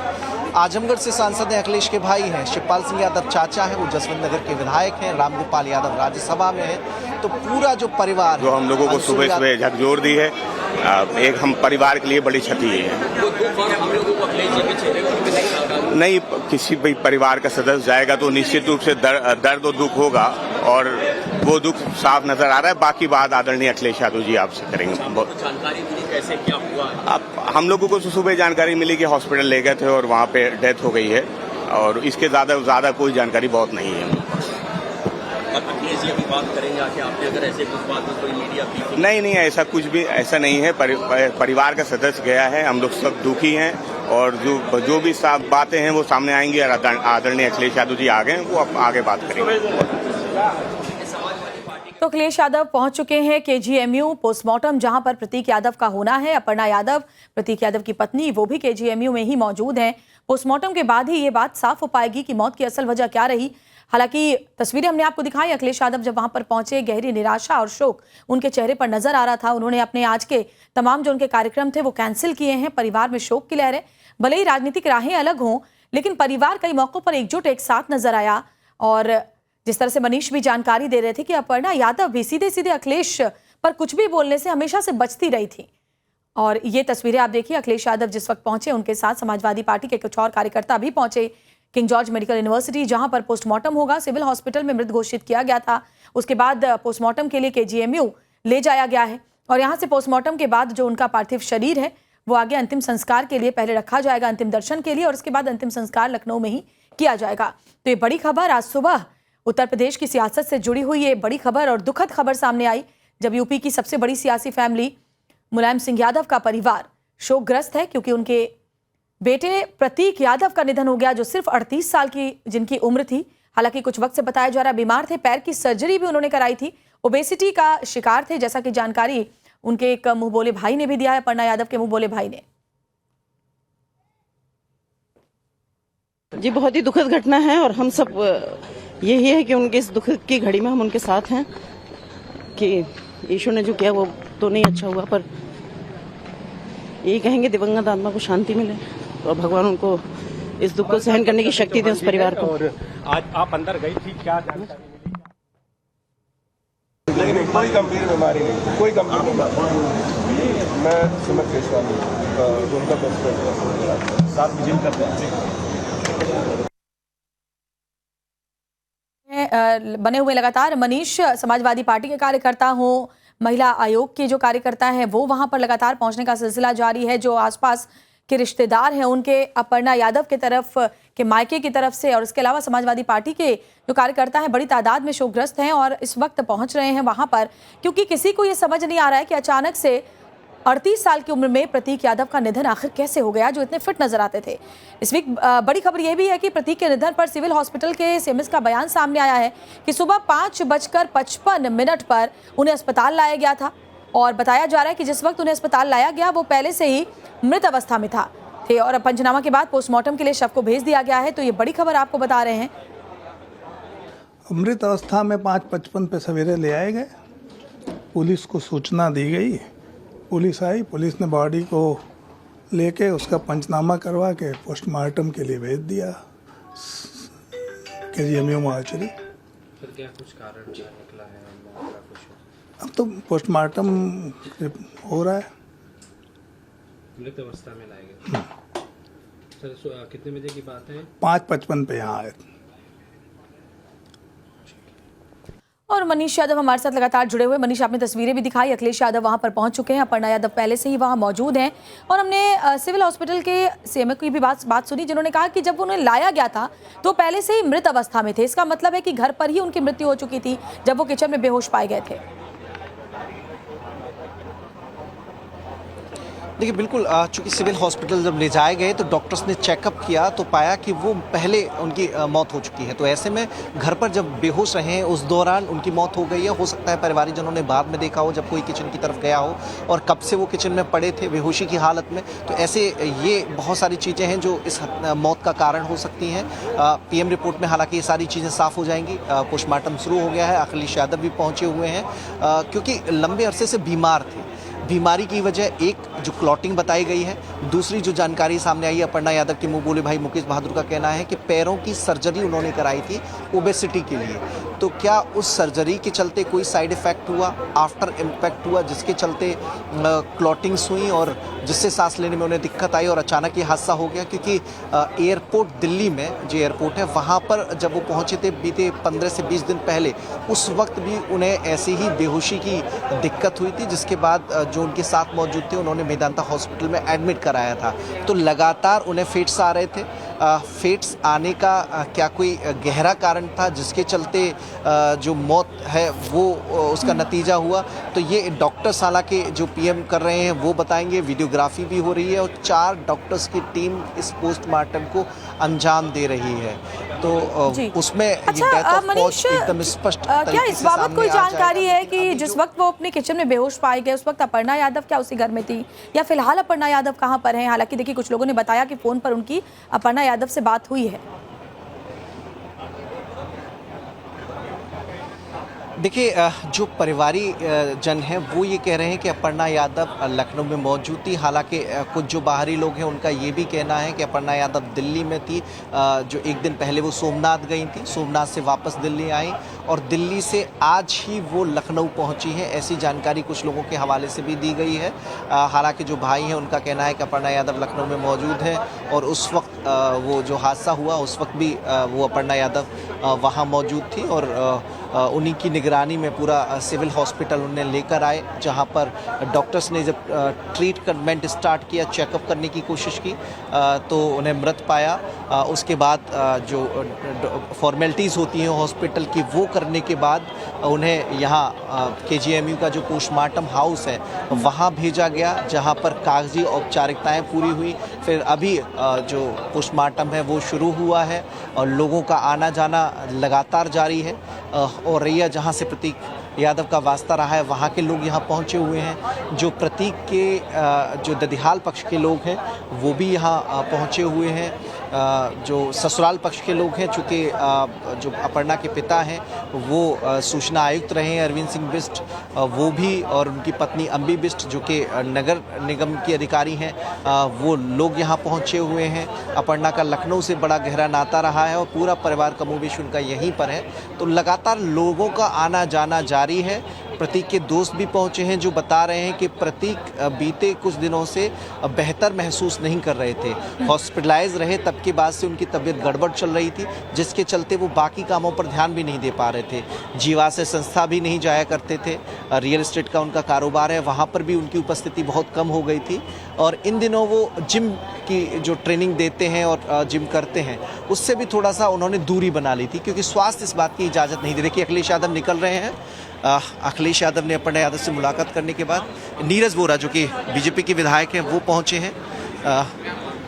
आजमगढ़ से सांसद हैं, अखिलेश के भाई हैं, शिवपाल सिंह यादव चाचा हैं, वो जसवंत नगर के विधायक हैं, रामगोपाल यादव राज्यसभा में हैं। तो पूरा जो परिवार जो हम लोगों को सुबह सुबह झकझोर दी है, एक हम परिवार के लिए बड़ी क्षति है। नहीं, किसी भी परिवार का सदस्य जाएगा तो निश्चित रूप से दर्द और दुख होगा और वो दुख साफ नजर आ रहा है। बाकी बात आदरणीय अखिलेश यादव जी आपसे करेंगे। जानकारी मिली कैसे क्या हुआ? अब हम लोगों को सुबह जानकारी मिली कि हॉस्पिटल ले गए थे और वहाँ पे डेथ हो गई है और इसके ज्यादा कोई जानकारी बहुत नहीं है। अखिलेश जी की बात करेंगे आके, आपने अगर ऐसे कुछ बात में कोई मीडिया नहीं, ऐसा कुछ भी ऐसा नहीं है। परिवार का सदस्य गया है, हम लोग सब दुखी हैं और जो भी साफ बातें हैं वो सामने आएंगी और आदरणीय अखिलेश यादव जी आ गए, वो अब आगे बात करेंगे। तो अखिलेश यादव पहुंच चुके हैं KGMU पोस्टमार्टम, जहां पर प्रतीक यादव का होना है। अपर्णा यादव, प्रतीक यादव की पत्नी, वो भी KGMU में ही मौजूद हैं। पोस्टमार्टम के बाद ही ये बात साफ हो पाएगी कि मौत की असल वजह क्या रही। हालांकि तस्वीरें हमने आपको दिखाई, अखिलेश यादव जब वहां पर पहुंचे, गहरी निराशा और शोक उनके चेहरे पर नजर आ रहा था। उन्होंने अपने आज के तमाम जो उनके कार्यक्रम थे वो कैंसिल किए हैं। परिवार में शोक की लहर है। भले ही राजनीतिक राहें अलग हों, लेकिन परिवार कई मौकों पर एकजुट एक साथ नजर आया। और जिस तरह से मनीष भी जानकारी दे रहे थे कि अपर्णा यादव भी सीधे सीधे अखिलेश पर कुछ भी बोलने से हमेशा से बचती रही थी। और ये तस्वीरें आप देखिए, अखिलेश यादव जिस वक्त पहुंचे, उनके साथ समाजवादी पार्टी के कुछ और कार्यकर्ता भी पहुंचे किंग जॉर्ज मेडिकल यूनिवर्सिटी, जहां पर पोस्टमार्टम होगा। सिविल हॉस्पिटल में मृत घोषित किया गया था। उसके बाद पोस्टमार्टम के लिए KGMU ले जाया गया है और यहां से पोस्टमार्टम के बाद जो उनका पार्थिव शरीर है वो आगे अंतिम संस्कार के लिए पहले रखा जाएगा, अंतिम दर्शन के लिए, और उसके बाद अंतिम संस्कार लखनऊ में ही किया जाएगा। तो ये बड़ी खबर आज सुबह उत्तर प्रदेश की सियासत से जुड़ी हुई ये बड़ी खबर और दुखद खबर सामने आई, जब यूपी की सबसे बड़ी सियासी फैमिली मुलायम सिंह यादव का परिवार शोकग्रस्त है, क्योंकि उनके बेटे प्रतीक यादव का निधन हो गया, जो सिर्फ 38 साल की जिनकी उम्र थी। हालांकि कुछ वक्त से बताया जा रहा बीमार थे, पैर की सर्जरी भी उन्होंने कराई थी, ओबेसिटी का शिकार थे, जैसा कि जानकारी उनके एक मुंह बोले भाई ने भी दिया है, अपर्णा यादव के मुंह बोले भाई ने। जी बहुत ही दुखद घटना है और हम सब यही है कि उनके इस दुख की घड़ी में हम उनके साथ हैं कि ईश्वर ने जो किया वो तो नहीं अच्छा हुआ, पर यही कहेंगे दिवंगत आत्मा को शांति मिले और भगवान उनको इस दुख को सहन करने की शक्ति दे उस परिवार को। और आज आप अंदर गई थी, क्या जानकारी मिली? नहीं, कोई गंभीर बीमारी नहीं, कोई गंभीर बीमारी। मैं सुमित केसवानी उनका प्रेसिडेंट साथ विजिट करते हैं। बने हुए लगातार मनीष समाजवादी पार्टी के कार्यकर्ता हो, महिला आयोग के जो कार्यकर्ता हैं वो वहां पर लगातार पहुंचने का सिलसिला जारी है। जो आसपास के रिश्तेदार हैं उनके अपर्णा यादव के तरफ के मायके की तरफ से, और इसके अलावा समाजवादी पार्टी के जो कार्यकर्ता हैं बड़ी तादाद में शोकग्रस्त हैं और इस वक्त पहुंच रहे हैं वहां पर, क्योंकि किसी को ये समझ नहीं आ रहा है कि अचानक से 38 साल की उम्र में प्रतीक यादव का निधन आखिर कैसे हो गया, जो इतने फिट नजर आते थे। इस वीक बड़ी खबर यह भी है कि प्रतीक के निधन पर सिविल हॉस्पिटल के CMS का बयान सामने आया है कि सुबह 5:55 पर उन्हें अस्पताल लाया गया था और बताया जा रहा है कि जिस वक्त उन्हें अस्पताल लाया गया वो पहले से ही मृत अवस्था में थे और पंचनामा के बाद पोस्टमार्टम के लिए शव को भेज दिया गया है। तो ये बड़ी खबर आपको बता रहे हैं। मृत अवस्था में 5:55 पे सवेरे ले आए गए, पुलिस को सूचना दी गई, पुलिस आई, पुलिस ने बॉडी को लेके उसका पंचनामा करवा के पोस्टमार्टम के लिए भेज दिया KGMU मॉर्चरी। फिर क्या कुछ कारण निकला है? अब तो पोस्टमार्टम हो रहा है। मृत अवस्था में लाए गए। सर कितने बजे की बात है? 5:55 पे यहाँ आए। और मनीष यादव हमारे साथ लगातार जुड़े हुए। मनीष, आपने तस्वीरें भी दिखाई, अखिलेश यादव वहां पर पहुंच चुके हैं, अपर्णा यादव पहले से ही वहां मौजूद हैं और हमने सिविल हॉस्पिटल के CMO की भी बात सुनी, जिन्होंने कहा कि जब उन्हें लाया गया था तो पहले से ही मृत अवस्था में थे। इसका मतलब है कि घर पर ही उनकी मृत्यु हो चुकी थी जब वो किचन में बेहोश पाए गए थे। देखिए बिल्कुल, चूंकि सिविल हॉस्पिटल जब ले जाए गए तो डॉक्टर्स ने चेकअप किया तो पाया कि वो पहले उनकी मौत हो चुकी है। तो ऐसे में घर पर जब बेहोश रहे हैं उस दौरान उनकी मौत हो गई है। हो सकता है परिवारजनों ने बाद में देखा हो जब कोई किचन की तरफ गया हो और कब से वो किचन में पड़े थे बेहोशी की हालत में। तो ऐसे ये बहुत सारी चीज़ें हैं जो इस मौत का कारण हो सकती हैं। PM रिपोर्ट में हालांकि ये सारी चीज़ें साफ हो जाएंगी। पोस्टमार्टम शुरू हो गया है, अखिलेश यादव भी पहुँचे हुए हैं क्योंकि लंबे अरसे से बीमार थे। बीमारी की वजह एक जो क्लॉटिंग बताई गई है, दूसरी जो जानकारी सामने आई है अपर्णा यादव के मुंह बोले भाई मुकेश बहादुर का कहना है कि पैरों की सर्जरी उन्होंने कराई थी ओबेसिटी के लिए। तो क्या उस सर्जरी के चलते कोई साइड इफेक्ट हुआ, आफ्टर इम्पैक्ट हुआ जिसके चलते क्लॉटिंग्स हुई और जिससे सांस लेने में उन्हें दिक्कत आई और अचानक ये हादसा हो गया। क्योंकि एयरपोर्ट दिल्ली में जो एयरपोर्ट है वहाँ पर जब वो पहुँचे थे बीते 15 से 20 दिन पहले, उस वक्त भी उन्हें ऐसी ही बेहोशी की दिक्कत हुई थी, जिसके बाद जो उनके साथ मौजूद थे उन्होंने मेदांता हॉस्पिटल में एडमिट कराया था। तो लगातार उन्हें फिट्स आ रहे थे। फेट्स आने का क्या कोई गहरा कारण था जिसके चलते जो मौत है वो उसका नतीजा हुआ, तो ये डॉक्टर्स हालांकि जो पीएम कर रहे हैं वो बताएंगे। वीडियोग्राफी भी हो रही है और 4 डॉक्टर्स की टीम इस पोस्टमार्टम को अंजाम दे रही है, तो उसमें अच्छा, ये डेथ ऑफ मनीष, कॉज एकदम स्पष्ट क्या इस बाबत कोई जानकारी है कि जिस वक्त वो अपने किचन में बेहोश पाए गए उस वक्त अपर्णा यादव क्या उसी घर में थी, या फिलहाल अपर्णा यादव कहां पर हैं? हालांकि देखिए कुछ लोगों ने बताया कि फोन पर उनकी अपर्णा यादव से बात हुई है। देखिए, जो परिवारी जन हैं वो ये कह रहे हैं कि अपर्णा यादव लखनऊ में मौजूद थी। हालांकि कुछ जो बाहरी लोग हैं उनका ये भी कहना है कि अपर्णा यादव दिल्ली में थी। जो एक दिन पहले वो सोमनाथ गई थी, सोमनाथ से वापस दिल्ली आई और दिल्ली से आज ही वो लखनऊ पहुंची हैं, ऐसी जानकारी कुछ लोगों के हवाले से भी दी गई है। हालांकि जो भाई हैं उनका कहना है कि अपर्णा यादव लखनऊ में मौजूद है और उस वक्त वो जो हादसा हुआ उस वक्त भी वो अपर्णा यादव वहाँ मौजूद थी और उन्हीं की निगरानी में पूरा सिविल हॉस्पिटल उन्हें लेकर आए, जहां पर डॉक्टर्स ने जब ट्रीटमेंट स्टार्ट किया, चेकअप करने की कोशिश की तो उन्हें मृत पाया। उसके बाद जो फॉर्मेलिटीज़ होती हैं हॉस्पिटल की वो करने के बाद उन्हें यहाँ KGMU का जो पोस्टमार्टम हाउस है वहाँ भेजा गया, जहाँ पर कागजी औपचारिकताएँ पूरी हुई। फिर अभी जो पोस्टमार्टम है वो शुरू हुआ है और लोगों का आना जाना लगातार जारी है और रैया जहाँ से प्रतीक यादव का वास्ता रहा है वहाँ के लोग यहाँ पहुँचे हुए हैं। जो प्रतीक के जो ददिहाल पक्ष के लोग हैं वो भी यहाँ पहुँचे हुए हैं। जो ससुराल पक्ष के लोग हैं, चूँकि जो अपर्णा के पिता हैं वो सूचना आयुक्त रहे हैं अरविंद सिंह बिष्ट, वो भी और उनकी पत्नी अम्बी बिष्ट जो कि नगर निगम के अधिकारी हैं, वो लोग यहाँ पहुँचे हुए हैं। अपर्णा का लखनऊ से बड़ा गहरा नाता रहा है और पूरा परिवार कमोबेश उनका यहीं पर है, तो लगातार लोगों का आना जाना जारी है। प्रतीक के दोस्त भी पहुंचे हैं जो बता रहे हैं कि प्रतीक बीते कुछ दिनों से बेहतर महसूस नहीं कर रहे थे, हॉस्पिटलाइज रहे, तब के बाद से उनकी तबीयत गड़बड़ चल रही थी जिसके चलते वो बाकी कामों पर ध्यान भी नहीं दे पा रहे थे। जीवाश्य संस्था भी नहीं जाया करते थे, रियल एस्टेट का उनका कारोबार है, वहाँ पर भी उनकी उपस्थिति बहुत कम हो गई थी और इन दिनों वो जिम की जो ट्रेनिंग देते हैं और जिम करते हैं उससे भी थोड़ा सा उन्होंने दूरी बना ली थी क्योंकि स्वास्थ्य इस बात की इजाज़त नहीं दे रही। कि अखिलेश यादव निकल रहे हैं, अखिलेश यादव ने अपर्णा यादव से मुलाकात करने के बाद नीरज वोरा जो कि बीजेपी के विधायक हैं वो पहुंचे हैं,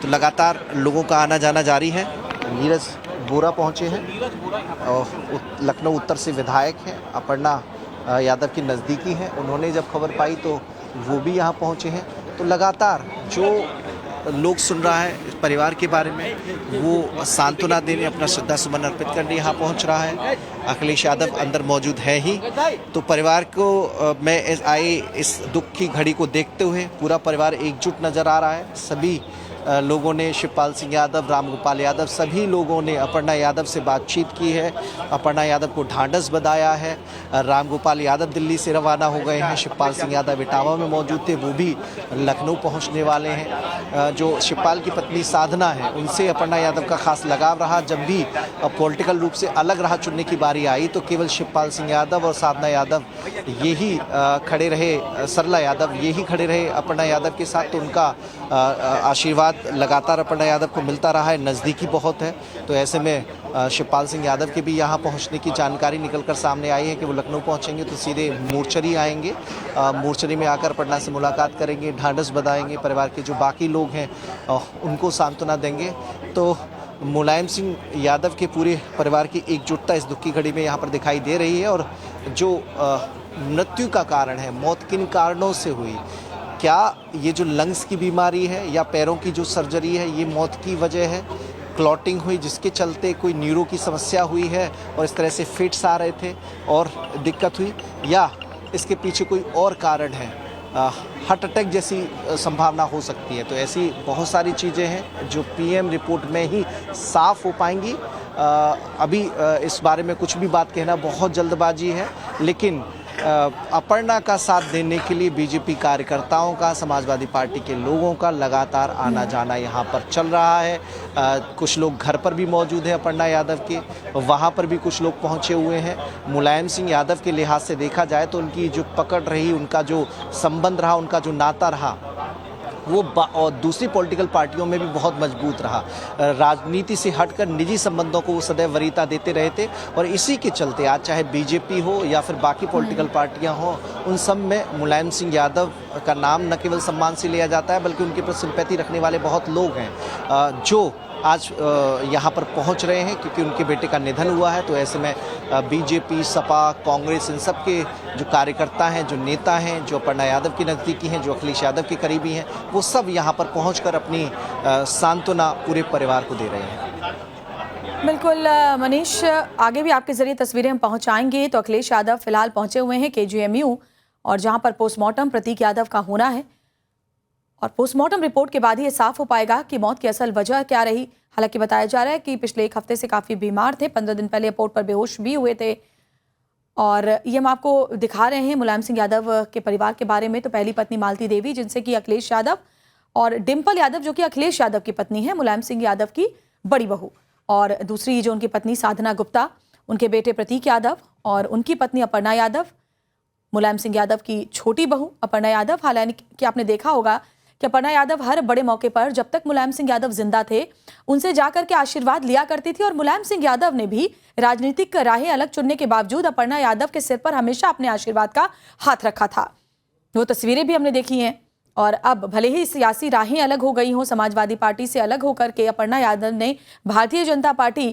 तो लगातार लोगों का आना जाना जारी है। नीरज वोरा पहुंचे हैं और लखनऊ उत्तर से विधायक हैं, अपर्णा यादव की नज़दीकी हैं। उन्होंने जब खबर पाई तो वो भी यहाँ पहुंचे हैं। तो लगातार जो लोग सुन रहा है इस परिवार के बारे में वो सांत्वना देने, अपना श्रद्धा सुमन अर्पित करने यहाँ पहुँच रहा है। अखिलेश यादव अंदर मौजूद है ही, तो परिवार को में आए इस दुख की घड़ी को देखते हुए पूरा परिवार एकजुट नज़र आ रहा है। सभी लोगों ने, शिवपाल सिंह यादव, रामगोपाल यादव, सभी लोगों ने अपर्णा यादव से बातचीत की है, अपर्णा यादव को ढांढस बधाया है। रामगोपाल यादव दिल्ली से रवाना हो गए हैं, शिवपाल सिंह यादव इटावा में मौजूद थे, वो भी लखनऊ पहुंचने वाले हैं। जो शिवपाल की पत्नी साधना है उनसे अपर्णा यादव का खास लगाव रहा। जब भी पॉलिटिकल रूप से अलग राह चुनने की बारी आई तो केवल शिवपाल सिंह यादव और साधना यादव यही खड़े रहे, सरला यादव यही खड़े रहे अपर्णा यादव के साथ, तो उनका आशीर्वाद लगातार अपर्णा यादव को मिलता रहा है। नज़दीकी बहुत है, तो ऐसे में शिवपाल सिंह यादव के भी यहाँ पहुँचने की जानकारी निकलकर सामने आई है कि वो लखनऊ पहुँचेंगे तो सीधे मोर्चरी आएंगे, मोर्चरी में आकर अपर्णा से मुलाकात करेंगे, ढांढस बधाएंगे, परिवार के जो बाकी लोग हैं उनको सांत्वना देंगे। तो मुलायम सिंह यादव के पूरे परिवार की एकजुटता इस दुख की घड़ी में यहाँ पर दिखाई दे रही है। और जो मृत्यु का कारण है, मौत किन कारणों से हुई, क्या ये जो लंग्स की बीमारी है या पैरों की जो सर्जरी है ये मौत की वजह है, क्लॉटिंग हुई जिसके चलते कोई न्यूरो की समस्या हुई है और इस तरह से फिट्स आ रहे थे और दिक्कत हुई, या इसके पीछे कोई और कारण है, हार्ट अटैक जैसी संभावना हो सकती है। तो ऐसी बहुत सारी चीज़ें हैं जो पीएम रिपोर्ट में ही साफ हो पाएंगी। अभी इस बारे में कुछ भी बात कहना बहुत जल्दबाजी है, लेकिन अपर्णा का साथ देने के लिए बीजेपी कार्यकर्ताओं का, समाजवादी पार्टी के लोगों का लगातार आना जाना यहाँ पर चल रहा है। कुछ लोग घर पर भी मौजूद हैं अपर्णा यादव के, वहाँ पर भी कुछ लोग पहुँचे हुए हैं। मुलायम सिंह यादव के लिहाज से देखा जाए तो उनकी जो पकड़ रही, उनका जो संबंध रहा, उनका जो नाता रहा वो और दूसरी पॉलिटिकल पार्टियों में भी बहुत मजबूत रहा। राजनीति से हटकर निजी संबंधों को वो सदैव वरीयता देते रहे थे और इसी के चलते आज चाहे बीजेपी हो या फिर बाकी पॉलिटिकल पार्टियां हो, उन सब में मुलायम सिंह यादव का नाम न केवल सम्मान से लिया जाता है बल्कि उनके प्रति सिंपैथी रखने वाले बहुत लोग हैं जो आज यहाँ पर पहुँच रहे हैं क्योंकि उनके बेटे का निधन हुआ है। तो ऐसे में बीजेपी, सपा, कांग्रेस, इन सब के जो कार्यकर्ता हैं, जो नेता हैं, जो अपर्णा यादव की नज़दीकी हैं, जो अखिलेश यादव के करीबी हैं, वो सब यहाँ पर पहुँचकर अपनी सांत्वना पूरे परिवार को दे रहे हैं। बिल्कुल मनीष, आगे भी आपके जरिए तस्वीरें हम पहुँचाएंगे। तो अखिलेश यादव फिलहाल पहुँचे हुए हैं KGMU और जहाँ पर पोस्टमार्टम प्रतीक यादव का होना है और पोस्टमार्टम रिपोर्ट के बाद ही ये साफ हो पाएगा कि मौत की असल वजह क्या रही। हालांकि बताया जा रहा है कि पिछले 1 हफ्ते से काफ़ी बीमार थे, 15 दिन पहले एयरपोर्ट पर बेहोश भी हुए थे। और ये हम आपको दिखा रहे हैं मुलायम सिंह यादव के परिवार के बारे में। तो पहली पत्नी मालती देवी, जिनसे कि अखिलेश यादव, और डिम्पल यादव जो कि अखिलेश यादव की पत्नी है, मुलायम सिंह यादव की बड़ी बहू, और दूसरी जो उनकी पत्नी साधना गुप्ता, उनके बेटे प्रतीक यादव और उनकी पत्नी अपर्णा यादव, मुलायम सिंह यादव की छोटी बहू अपर्णा यादव। हालांकि आपने देखा होगा कि अपर्णा यादव हर बड़े मौके पर जब तक मुलायम सिंह यादव जिंदा थे उनसे जाकर के आशीर्वाद लिया करती थी और मुलायम सिंह यादव ने भी राजनीतिक राहें अलग चुनने के बावजूद अपर्णा यादव के सिर पर हमेशा अपने आशीर्वाद का हाथ रखा था। वो तस्वीरें भी हमने देखी हैं। और अब भले ही सियासी राहें अलग हो गई हों, समाजवादी पार्टी से अलग होकर के अपर्णा यादव ने भारतीय जनता पार्टी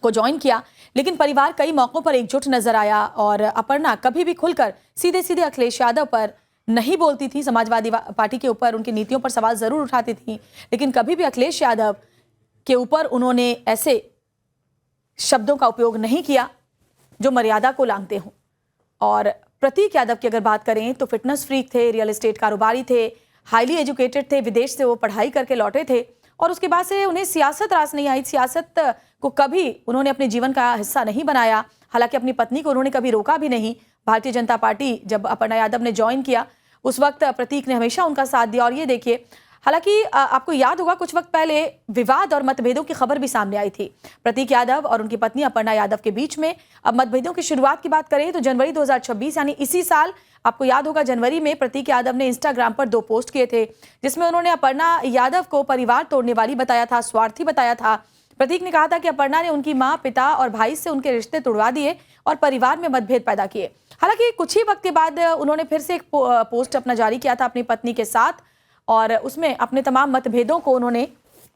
को ज्वाइन किया, लेकिन परिवार कई मौकों पर एकजुट नजर आया और अपर्णा कभी भी खुलकर सीधे सीधे अखिलेश यादव पर नहीं बोलती थी। समाजवादी पार्टी के ऊपर, उनकी नीतियों पर सवाल जरूर उठाती थी, लेकिन कभी भी अखिलेश यादव के ऊपर उन्होंने ऐसे शब्दों का उपयोग नहीं किया जो मर्यादा को लांघते हों। और प्रतीक यादव की अगर बात करें तो फिटनेस फ्रीक थे, रियल एस्टेट कारोबारी थे, हाईली एजुकेटेड थे, विदेश से वो पढ़ाई करके लौटे थे और उसके बाद से उन्हें सियासत रास नहीं आई। सियासत को कभी उन्होंने अपने जीवन का हिस्सा नहीं बनाया। हालांकि अपनी पत्नी को उन्होंने कभी रोका भी नहीं। भारतीय जनता पार्टी जब अपर्णा यादव ने ज्वाइन किया उस वक्त प्रतीक ने हमेशा उनका साथ दिया। और ये देखिए, हालांकि आपको याद होगा कुछ वक्त पहले विवाद और मतभेदों की खबर भी सामने आई थी प्रतीक यादव और उनकी पत्नी अपर्णा यादव के बीच में। अब मतभेदों की शुरुआत की बात करें तो जनवरी 2026 यानी इसी साल, आपको याद होगा जनवरी में प्रतीक यादव ने इंस्टाग्राम पर 2 पोस्ट किए थे जिसमें उन्होंने अपर्णा यादव को परिवार तोड़ने वाली बताया था, स्वार्थी बताया था। प्रतीक ने कहा था कि अपर्णा ने उनकी मां, पिता और भाई से उनके रिश्ते तोड़वा दिए और परिवार में मतभेद पैदा किए। हालांकि कुछ ही वक्त के बाद उन्होंने फिर से एक पोस्ट अपना जारी किया था अपनी पत्नी के साथ और उसमें अपने तमाम मतभेदों को उन्होंने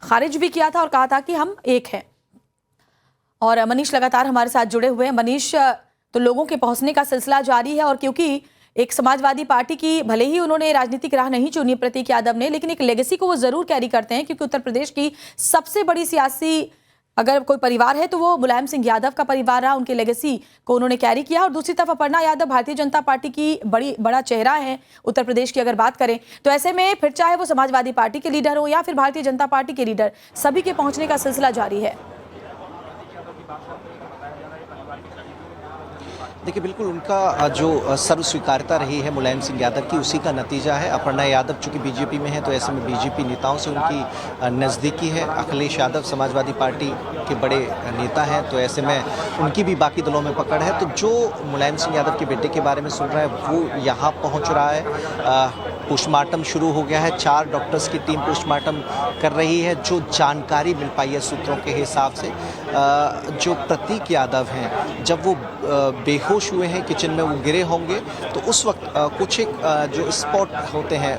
खारिज भी किया था और कहा था कि हम एक हैं। और मनीष लगातार हमारे साथ जुड़े हुए हैं। मनीष, तो लोगों के पहुंचने का सिलसिला जारी है और क्योंकि एक समाजवादी पार्टी की, भले ही उन्होंने राजनीतिक राह नहीं चुनी प्रतीक यादव ने, लेकिन एक लेगेसी को वो जरूर कैरी करते हैं क्योंकि उत्तर प्रदेश की सबसे बड़ी सियासी अगर कोई परिवार है तो वो मुलायम सिंह यादव का परिवार रहा। उनके लेगेसी को उन्होंने कैरी किया। और दूसरी तरफ अपर्णा यादव भारतीय जनता पार्टी की बड़ा चेहरा है उत्तर प्रदेश की अगर बात करें तो ऐसे में फिर चाहे वो समाजवादी पार्टी के लीडर हो या फिर भारतीय जनता पार्टी के लीडर, सभी के पहुंचने का सिलसिला जारी है। देखिए, बिल्कुल उनका जो सर्व स्वीकार्यता रही है मुलायम सिंह यादव की, उसी का नतीजा है। अपर्णा यादव चूंकि बीजेपी में है तो ऐसे में बीजेपी नेताओं से उनकी नज़दीकी है। अखिलेश यादव समाजवादी पार्टी के बड़े नेता हैं तो ऐसे में उनकी भी बाकी दलों में पकड़ है। तो जो मुलायम सिंह यादव के बेटे के बारे में सुन रहा है वो यहाँ पहुँच रहा है। पोस्टमार्टम शुरू हो गया है, 4 डॉक्टर्स की टीम पोस्टमार्टम कर रही है। जो जानकारी मिल पाई है सूत्रों के हिसाब से, जो प्रतीक यादव हैं जब वो बेहोश हुए हैं, किचन में वो गिरे होंगे, तो उस वक्त कुछ एक जो स्पॉट होते हैं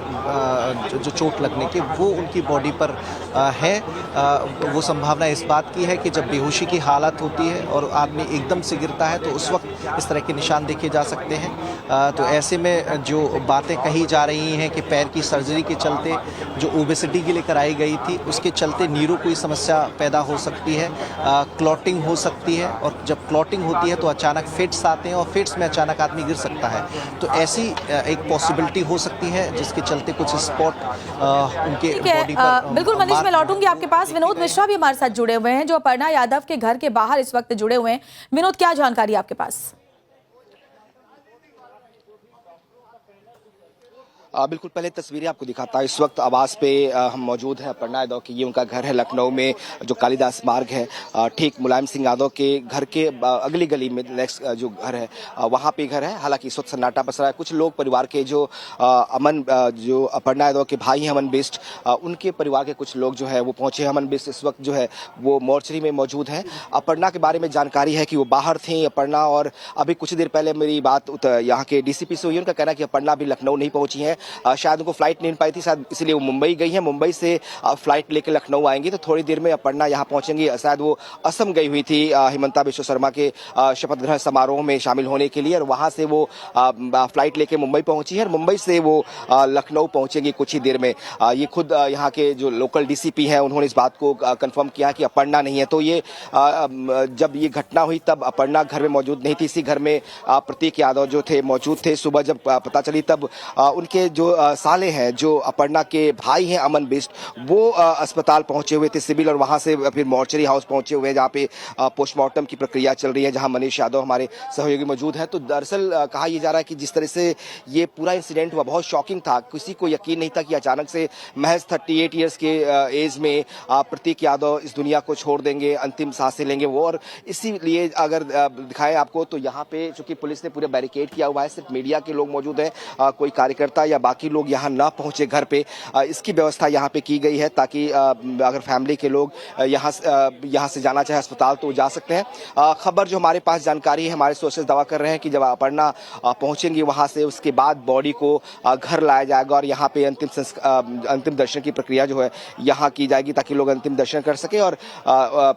जो चोट लगने के, वो उनकी बॉडी पर है। वो संभावना इस बात की है कि जब बेहोशी की हालत होती है और आदमी एकदम से गिरता है तो उस वक्त इस तरह के निशान देखे जा सकते हैं। तो ऐसे में जो बातें कही जा रही हैं कि पैर की सर्जरी के चलते जो ओबेसिटी के लिए कराई गई थी उसके चलते नीरों कोई समस्या पैदा हो सकती है, क्लॉटिंग हो सकती है और जब क्लॉटिंग होती है तो अचानक फिट्स आते हैं और फिट्स में अचानक आदमी गिर सकता है। तो ऐसी एक पॉसिबिलिटी हो सकती है जिसके चलते कुछ स्पॉट उनके बॉडी पर। बिल्कुल मनीष, मैं लौटूंगी आपके पास। विनोद मिश्रा भी हमारे साथ जुड़े हुए हैं जो अपर्णा यादव के घर के बाहर इस वक्त जुड़े हुए हैं। विनोद, क्या जानकारी आपके पास? बिल्कुल, पहले तस्वीरें आपको दिखाता हूं। इस वक्त आवास पे हम मौजूद हैं अपर्णा यादव की। ये उनका घर है लखनऊ में, जो कालिदास मार्ग है, ठीक मुलायम सिंह यादव के घर के अगली गली में नेक्स्ट जो घर है वहाँ पे घर है। हालांकि इस वक्त सन्नाटा पसरा है। कुछ लोग परिवार के जो जो अपर्णा यादव के भाई हैं अमन बिष्ट, उनके परिवार के कुछ लोग जो है वो पहुंचे हैं। अमन बिष्ट इस वक्त जो है वो मोर्चरी में मौजूद है। अपर्णा के बारे में जानकारी है कि वो बाहर थी अपर्णा, और अभी कुछ देर पहले मेरी बात यहाँ के डीसीपी से हुई। उनका कहना है कि अपर्णा अभी लखनऊ नहीं पहुंची है, शायद उनको फ्लाइट नहीं मिल पाई थी, शायद इसलिए वो मुंबई गई है। मुंबई से फ्लाइट लेकर लखनऊ आएंगी तो थोड़ी देर में अपर्णा यहाँ पहुंचेंगी। शायद वो असम गई हुई थी हिमंता बिश्व शर्मा के शपथ ग्रहण समारोह में शामिल होने के लिए, और वहां से वो फ्लाइट लेकर मुंबई पहुंची है और मुंबई से वो लखनऊ पहुंचेंगी कुछ ही देर में। ये खुद यहाँ के जो लोकल डीसीपी हैं उन्होंने इस बात को कंफर्म किया कि अपर्णा नहीं है। तो ये जब ये घटना हुई तब अपर्णा घर में मौजूद नहीं थी। इसी घर में प्रतीक यादव जो थे मौजूद थे। सुबह जब पता चली तब उनके जो साले हैं, जो अपर्णा के भाई हैं अमन बिष्ट, वो अस्पताल पहुंचे हुए थे सिविल, और वहां से फिर मॉर्चरी हाउस पहुंचे हुए हैं जहां पे पोस्टमार्टम की प्रक्रिया चल रही है, जहां मनीष यादव हमारे सहयोगी मौजूद हैं। तो दरअसल कहा यह जा रहा है कि जिस तरह से ये पूरा इंसिडेंट हुआ बहुत शॉकिंग था। किसी को यकीन नहीं था कि अचानक से महज 38 ईयर्स के एज में प्रतीक यादव इस दुनिया को छोड़ देंगे, अंतिम सांसें लेंगे वो। और इसीलिए अगर दिखाएं आपको तो यहाँ पे चूंकि पुलिस ने पूरे बैरिकेड किया हुआ है, सिर्फ मीडिया के लोग मौजूद हैं, कोई कार्यकर्ता या बाकी लोग यहाँ ना पहुंचे घर पे, इसकी व्यवस्था यहाँ पे की गई है ताकि अगर फैमिली के लोग यहाँ से जाना चाहे अस्पताल तो जा सकते हैं। खबर जो हमारे पास जानकारी है, हमारे सोर्सेज दावा कर रहे हैं कि जब अपर्णा पहुंचेंगी वहां से, उसके बाद बॉडी को घर लाया जाएगा और यहाँ पे अंतिम दर्शन की प्रक्रिया जो है यहाँ की जाएगी ताकि लोग अंतिम दर्शन कर सके, और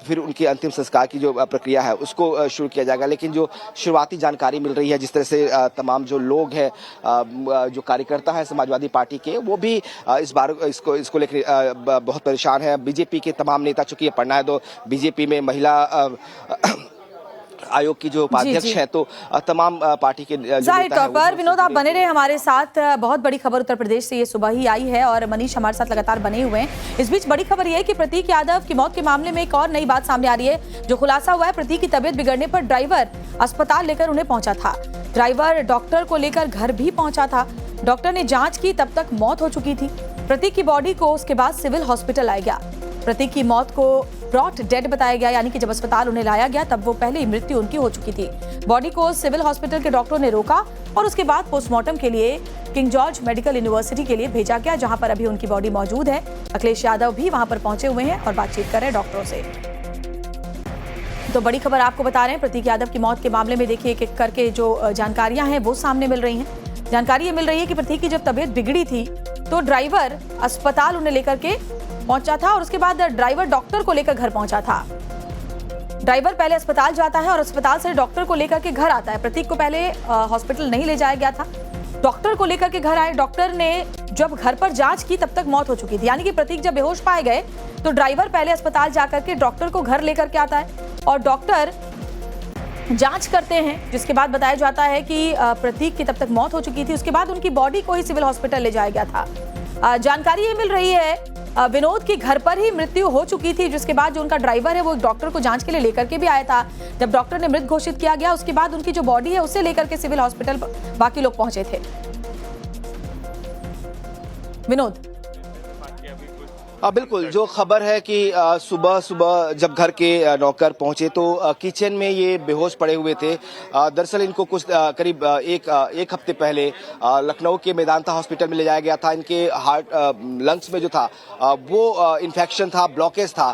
फिर उनके अंतिम संस्कार की जो प्रक्रिया है उसको शुरू किया जाएगा। लेकिन जो शुरुआती जानकारी मिल रही है, जिस तरह से तमाम जो लोग हैं, जो कार्यकर्ता है समाजवादी पार्टी के, वो भी इस बार इसको लेकर बहुत परेशान है। बीजेपी के तमाम नेता, चूंकि अपर्णा यादव बीजेपी में महिला आयोग की जो उपाध्यक्ष है, तो तमाम पार्टी के जाहिर तौर पर विनोद आप बने रहे हमारे साथ। बहुत बड़ी खबर उत्तर प्रदेश से ये सुबह ही आई है और मनीष हमारे साथ लगातार बने हुए हैं। इस बीच बड़ी खबर यह है कि प्रतीक यादव की मौत के मामले में एक और नई बात सामने आ रही है। जो खुलासा हुआ है, प्रतीक की तबीयत बिगड़ने पर ड्राइवर अस्पताल लेकर उन्हें पहुंचा था। ड्राइवर डॉक्टर को लेकर घर भी पहुंचा था। डॉक्टर ने जांच की, तब तक मौत हो चुकी थी। प्रतीक की बॉडी को उसके बाद सिविल हॉस्पिटल लाया गया। प्रतीक की मौत को ब्रॉट डेड बताया गया, यानी कि जब अस्पताल उन्हें लाया गया तब वो पहले ही मृत्यु उनकी हो चुकी थी। बॉडी को सिविल हॉस्पिटल के डॉक्टरों ने रोका और उसके बाद पोस्टमार्टम के लिए किंग जॉर्ज मेडिकल यूनिवर्सिटी के लिए भेजा गया, जहां पर अभी उनकी बॉडी मौजूद है। अखिलेश यादव भी वहां पर पहुंचे हुए हैं और बातचीत कर रहे हैं डॉक्टरों से। तो बड़ी खबर आपको बता रहे हैं, प्रतीक यादव की मौत के मामले में देखिए एक एक करके जो जानकारियां हैं वो सामने मिल रही हैं। जानकारी ये मिल रही है कि प्रतीक की जब तबीयत बिगड़ी थी तो ड्राइवर अस्पताल उन्हें लेकर के पहुंचा था और उसके बाद ड्राइवर डॉक्टर को लेकर घर पहुंचा था। ड्राइवर पहले अस्पताल जाता है और अस्पताल से डॉक्टर को लेकर के घर आता है। प्रतीक को पहले हॉस्पिटल नहीं ले जाया गया था, डॉक्टर को लेकर के घर आए। डॉक्टर ने जब घर पर जांच की तब तक मौत हो चुकी थी, यानी कि प्रतीक जब बेहोश पाए गए तो ड्राइवर पहले अस्पताल जाकर के डॉक्टर को घर लेकर के आता है और डॉक्टर जांच करते हैं, जिसके बाद बताया जाता है कि प्रतीक की तब तक मौत हो चुकी थी। उसके बाद उनकी बॉडी को ही सिविल हॉस्पिटल ले जाया गया था। जानकारी ये मिल रही है विनोद की घर पर ही मृत्यु हो चुकी थी, जिसके बाद जो उनका ड्राइवर है वो डॉक्टर को जांच के लिए लेकर के भी आया था। जब डॉक्टर ने मृत घोषित किया गया उसके बाद उनकी जो बॉडी है उसे लेकर के सिविल हॉस्पिटल बाकी लोग पहुंचे थे। विनोद बिल्कुल, जो खबर है कि सुबह जब घर के नौकर पहुंचे तो किचन में ये बेहोश पड़े हुए थे। दरअसल इनको कुछ करीब एक हफ्ते पहले लखनऊ के मेदांता हॉस्पिटल में ले जाया गया था। इनके हार्ट लंग्स में जो था वो इन्फेक्शन था, ब्लॉकेज था।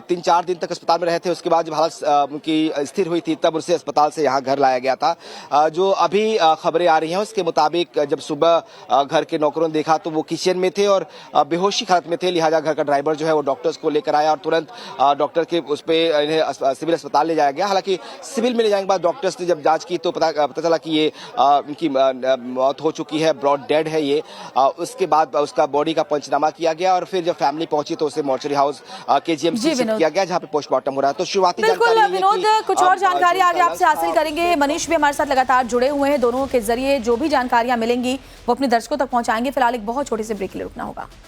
3-4 दिन तक अस्पताल में रहे थे। उसके बाद जब हालत उनकी स्थिर हुई थी तब उसे अस्पताल से यहाँ घर लाया गया था। जो अभी खबरें आ रही हैं उसके मुताबिक जब सुबह घर के नौकरों ने देखा तो वो किचन में थे और बेहोशी हालत में थे। लिहाजा घर का ड्राइवर जो है वो डॉक्टर्स को लेकर आया और तुरंत डॉक्टर के उस पे इन्हें सिविल अस्पताल ले जाया गया। हालांकि सिविल में ले जाने के बाद डॉक्टर्स ने जब जांच की तो पता चला कि ये इनकी मौत हो चुकी है, ब्रॉड डेड है ये। उसके बाद उसका बॉडी का पंचनामा किया गया और फिर जब फैमिली पहुंची तो उसे मॉर्चरी हाउस KGMC शिफ्ट किया गया, जहां पे पोस्टमार्टम हो रहा है। तो शुरुआती बिल्कुल विनोद, कुछ और जानकारी आगे आपसे हासिल करेंगे। मनीष भी हमारे साथ लगातार जुड़े हुए हैं, दोनों के जरिए जो भी जानकारियां मिलेंगी वो अपने दर्शकों तक पहुंचाएंगे। फिलहाल एक बहुत छोटे से ब्रेक के लिए रुकना होगा।